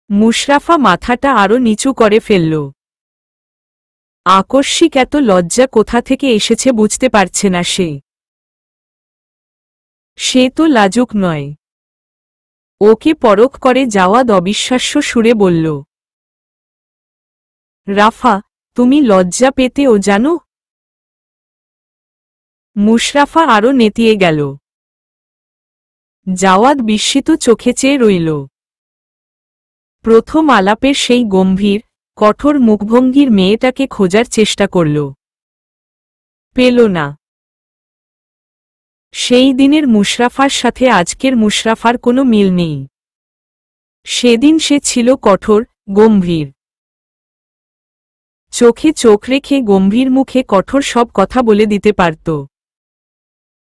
মুশরাফা মাথাটা আরো নিচু করে ফেলল। আকস্মিক এত লজ্জা কোথা থেকে এসেছে বুঝতে পারছে না সে। সে তো লাজুক নয়। ওকে পরখ করে জাওয়াদ অবিশ্বাস্য সুরে বলল, রাফা, তুমি লজ্জা পেতেও জানো? মুশরাফা আরো নেতিয়ে গেল। জাওয়াদ বিস্মিত চোখে চেয়ে রইল। প্রথম আলাপের সেই গম্ভীর কঠোর মুখভঙ্গির মেয়েটাকে খোঁজার চেষ্টা করল, পেল না। সেই দিনের মুশরাফার সাথে আজকের মুশরাফার কোনো মিল নেই। সেদিন সে ছিল কঠোর, গম্ভীর, চোখে চোখ রেখে গম্ভীর মুখে কঠোর সব কথা বলে দিতে পারত।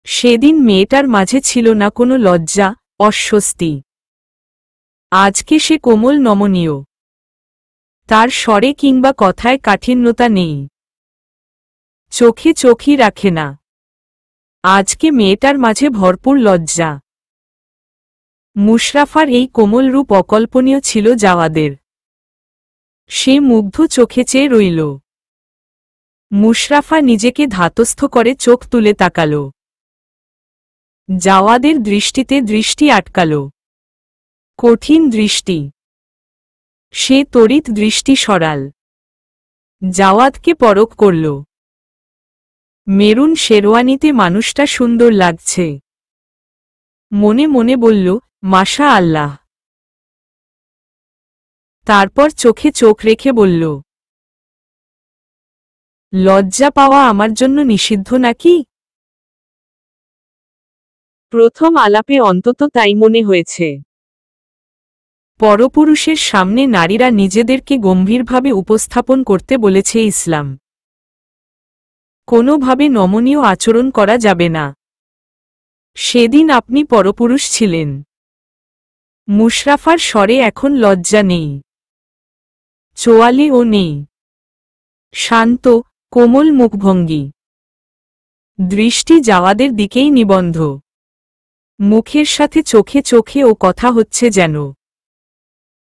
সেদিন মেয়েটার মাঝে ছিল না কোনো লজ্জা, অস্বস্তি। আজকে সে কোমল নমনীয়। তার স্বরে কিংবা কথায় কাঠিন্যতা নেই। চোখে চোখই রাখে না। আজকে মেয়েটার মাঝে ভরপুর লজ্জা। মুশরাফার এই কোমল রূপ অকল্পনীয় ছিল জাওয়াদের। সে মুগ্ধ চোখে চেয়ে রইল। মুশরাফা নিজেকে ধাতস্থ করে চোখ তুলে তাকাল। জাওয়াদের দৃষ্টিতে দৃষ্টি আটকাল। কঠিন দৃষ্টি। সে তড়িৎ দৃষ্টি সরাল। জাওয়াদকে পরখ করল। মেরুন শেরওয়ানিতে মানুষটা সুন্দর লাগছে। মনে মনে বলল, মাশা আল্লাহ। তারপর চোখে চোখ রেখে বলল, লজ্জা পাওয়া আমার জন্য নিষিদ্ধ নাকি? প্রথম আলাপে অন্তত তাই মনে হয়েছে। পরপুরুষের সামনে নারীরা নিজেদেরকে গম্ভীরভাবে উপস্থাপন করতে বলেছে ইসলাম। কোনোভাবে নমনীয় আচরণ করা যাবে না। সেদিন আপনি পরপুরুষ ছিলেন। মুশরাফার স্বরে এখন লজ্জা নেই, চোয়ালেও নেই। শান্ত, কোমল মুখভঙ্গি। দৃষ্টি জাওয়াদের দিকেই নিবন্ধ। মুখের সাথে চোখে চোখে ও কথা হচ্ছে যেন।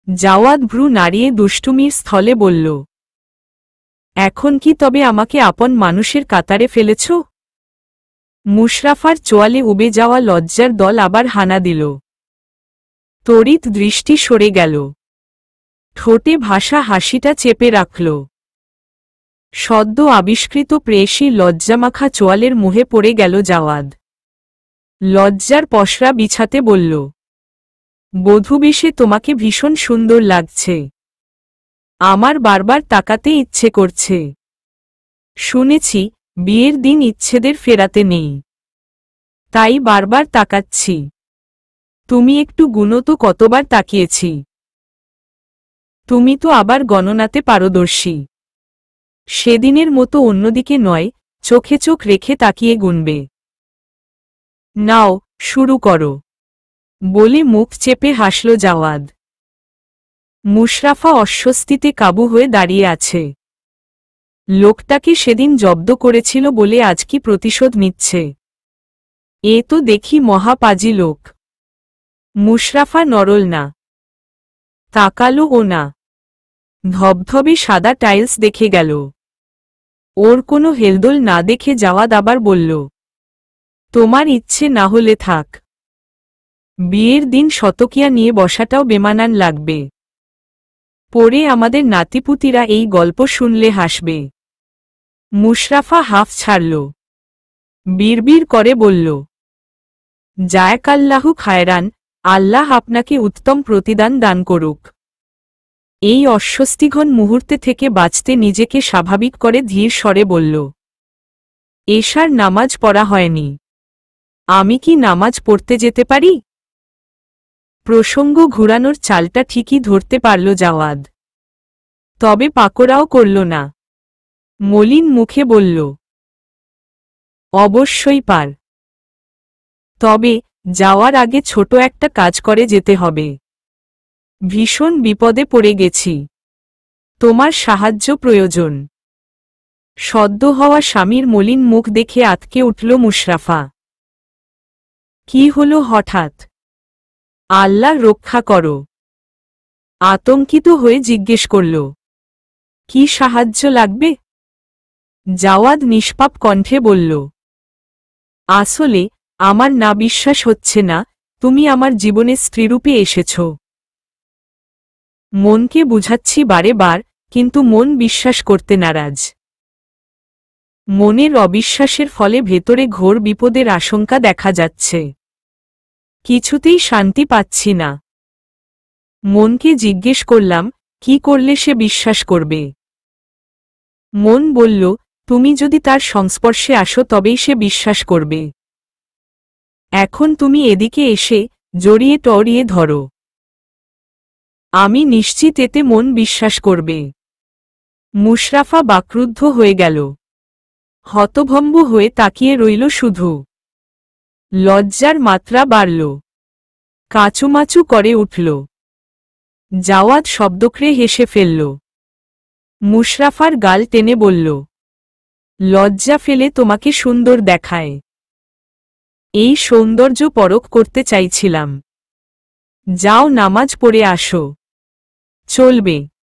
জাওয়াদ ভ্রু নাড়িয়ে দুষ্টুমির স্থলে বলল, এখন কি তবে আমাকে আপন মানুষের কাতারে ফেলেছ? মুশরাফার চোয়ালে উবে যাওয়া লজ্জার দল আবার হানা দিল। তড়িৎ দৃষ্টি সরে গেল। ঠোঁটে ভাষা হাসিটা চেপে রাখল। সদ্য আবিষ্কৃত প্রেয়সী লজ্জামাখা চোয়ালের মুহে পড়ে গেল জাওয়াদ। লজ্জার পসরা বিছাতে বলল, বধূবেশে তোমাকে ভীষণ সুন্দর লাগছে। আমার বারবার তাকাতে ইচ্ছে করছে। শুনেছি বিয়ের দিন ইচ্ছেদের ফেরাতে নেই, তাই বারবার তাকাচ্ছি। তুমি একটু গুনো তো কতবার তাকিয়েছি। তুমি তো আবার গণনাতে পারদর্শী। সেদিনের মতো অন্যদিকে নয়, চোখে চোখ রেখে তাকিয়ে গুনবে। নাও, শুরু করো, বলে মুখ চেপে হাসল জাওয়াদ। মুশরাফা অস্বস্তিতে কাবু হয়ে দাঁড়িয়ে আছে। লোকটাকে সেদিন জব্দ করেছিল বলে আজ কি প্রতিশোধ নিচ্ছে? এ তো দেখি মহাপাজি লোক। মুশরাফা নরল না, তাকালো ও না। ধবধবে সাদা টাইলস দেখে গেল। ওর কোনো হেলদোল না দেখে জাওয়াদ আবার বলল, তোমার ইচ্ছে না হলে থাক। বিয়ের দিন শতকিয়া নিয়ে বসাটাও বেমানান লাগবে। পরে আমাদের নাতিপুতিরা এই গল্প শুনলে হাসবে। মুশরাফা হাফ ছাড়ল। বিড়বিড় করে বলল, জায়াকাল্লাহু খায়রান, আল্লাহ আপনাকে উত্তম প্রতিদান দান করুক। এই অস্বস্তিঘন মুহূর্তে থেকে বাঁচতে নিজেকে স্বাভাবিক করে ধীর স্বরে বলল, এশার নামাজ পড়া হয়নি। আমি কি নামাজ পড়তে যেতে পারি? প্রসঙ্গ ঘুরানোর চালটা ঠিকই ধরতে পারল জাওয়াদ। তবে পাকড়াও করল না। মলিন মুখে বলল, অবশ্যই পার। তবে যাওয়ার আগে ছোট একটা কাজ করে যেতে হবে। ভীষণ বিপদে পড়ে গেছি। তোমার সাহায্য প্রয়োজন। সদ্য হওয়া স্বামীর মলিন মুখ দেখে আঁতকে উঠল মুশরাফা। কি হলো হঠাৎ? আল্লাহ রক্ষা করো। আতঙ্কিত হয়ে জিজ্ঞেস করল, কি সাহায্য লাগবে? জাওয়াদ নিষ্পাপ কণ্ঠে বলল, আসলে আমার না বিশ্বাস হচ্ছে না তুমি আমার জীবনে স্ত্রীরূপে এসেছ। মনকে বুঝাচ্ছি বারে বার, কিন্তু মন বিশ্বাস করতে নারাজ। মনের অবিশ্বাসের ফলে ভেতরে ঘোর বিপদের আশঙ্কা দেখা যাচ্ছে। কিছুতেই শান্তি পাচ্ছি না। মনকে জিজ্ঞেস করলাম, কি করলে সে বিশ্বাস করবে? মন বলল, তুমি যদি তার সংস্পর্শে আসো তবেই সে বিশ্বাস করবে। এখন তুমি এদিকে এসে জড়িয়ে টড়িয়ে ধরো। আমি নিশ্চিত এতে মন বিশ্বাস করবে। মুশরাফা বাকরুদ্ধ হয়ে গেল। হতভম্ব হয়ে তাকিয়ে রইল শুধু। লজ্জার মাত্রা বাড়ল। কাচুমাচু করে উঠল। জাওয়াদ শব্দক্রে হেসে ফেলল। মুশরাফার গাল টেনে বলল, লজ্জা ফেলে তোমাকে সুন্দর দেখায়। এই সৌন্দর্য পরখ করতে চাইছিলাম। যাও নামাজ পড়ে আসো। চলবে।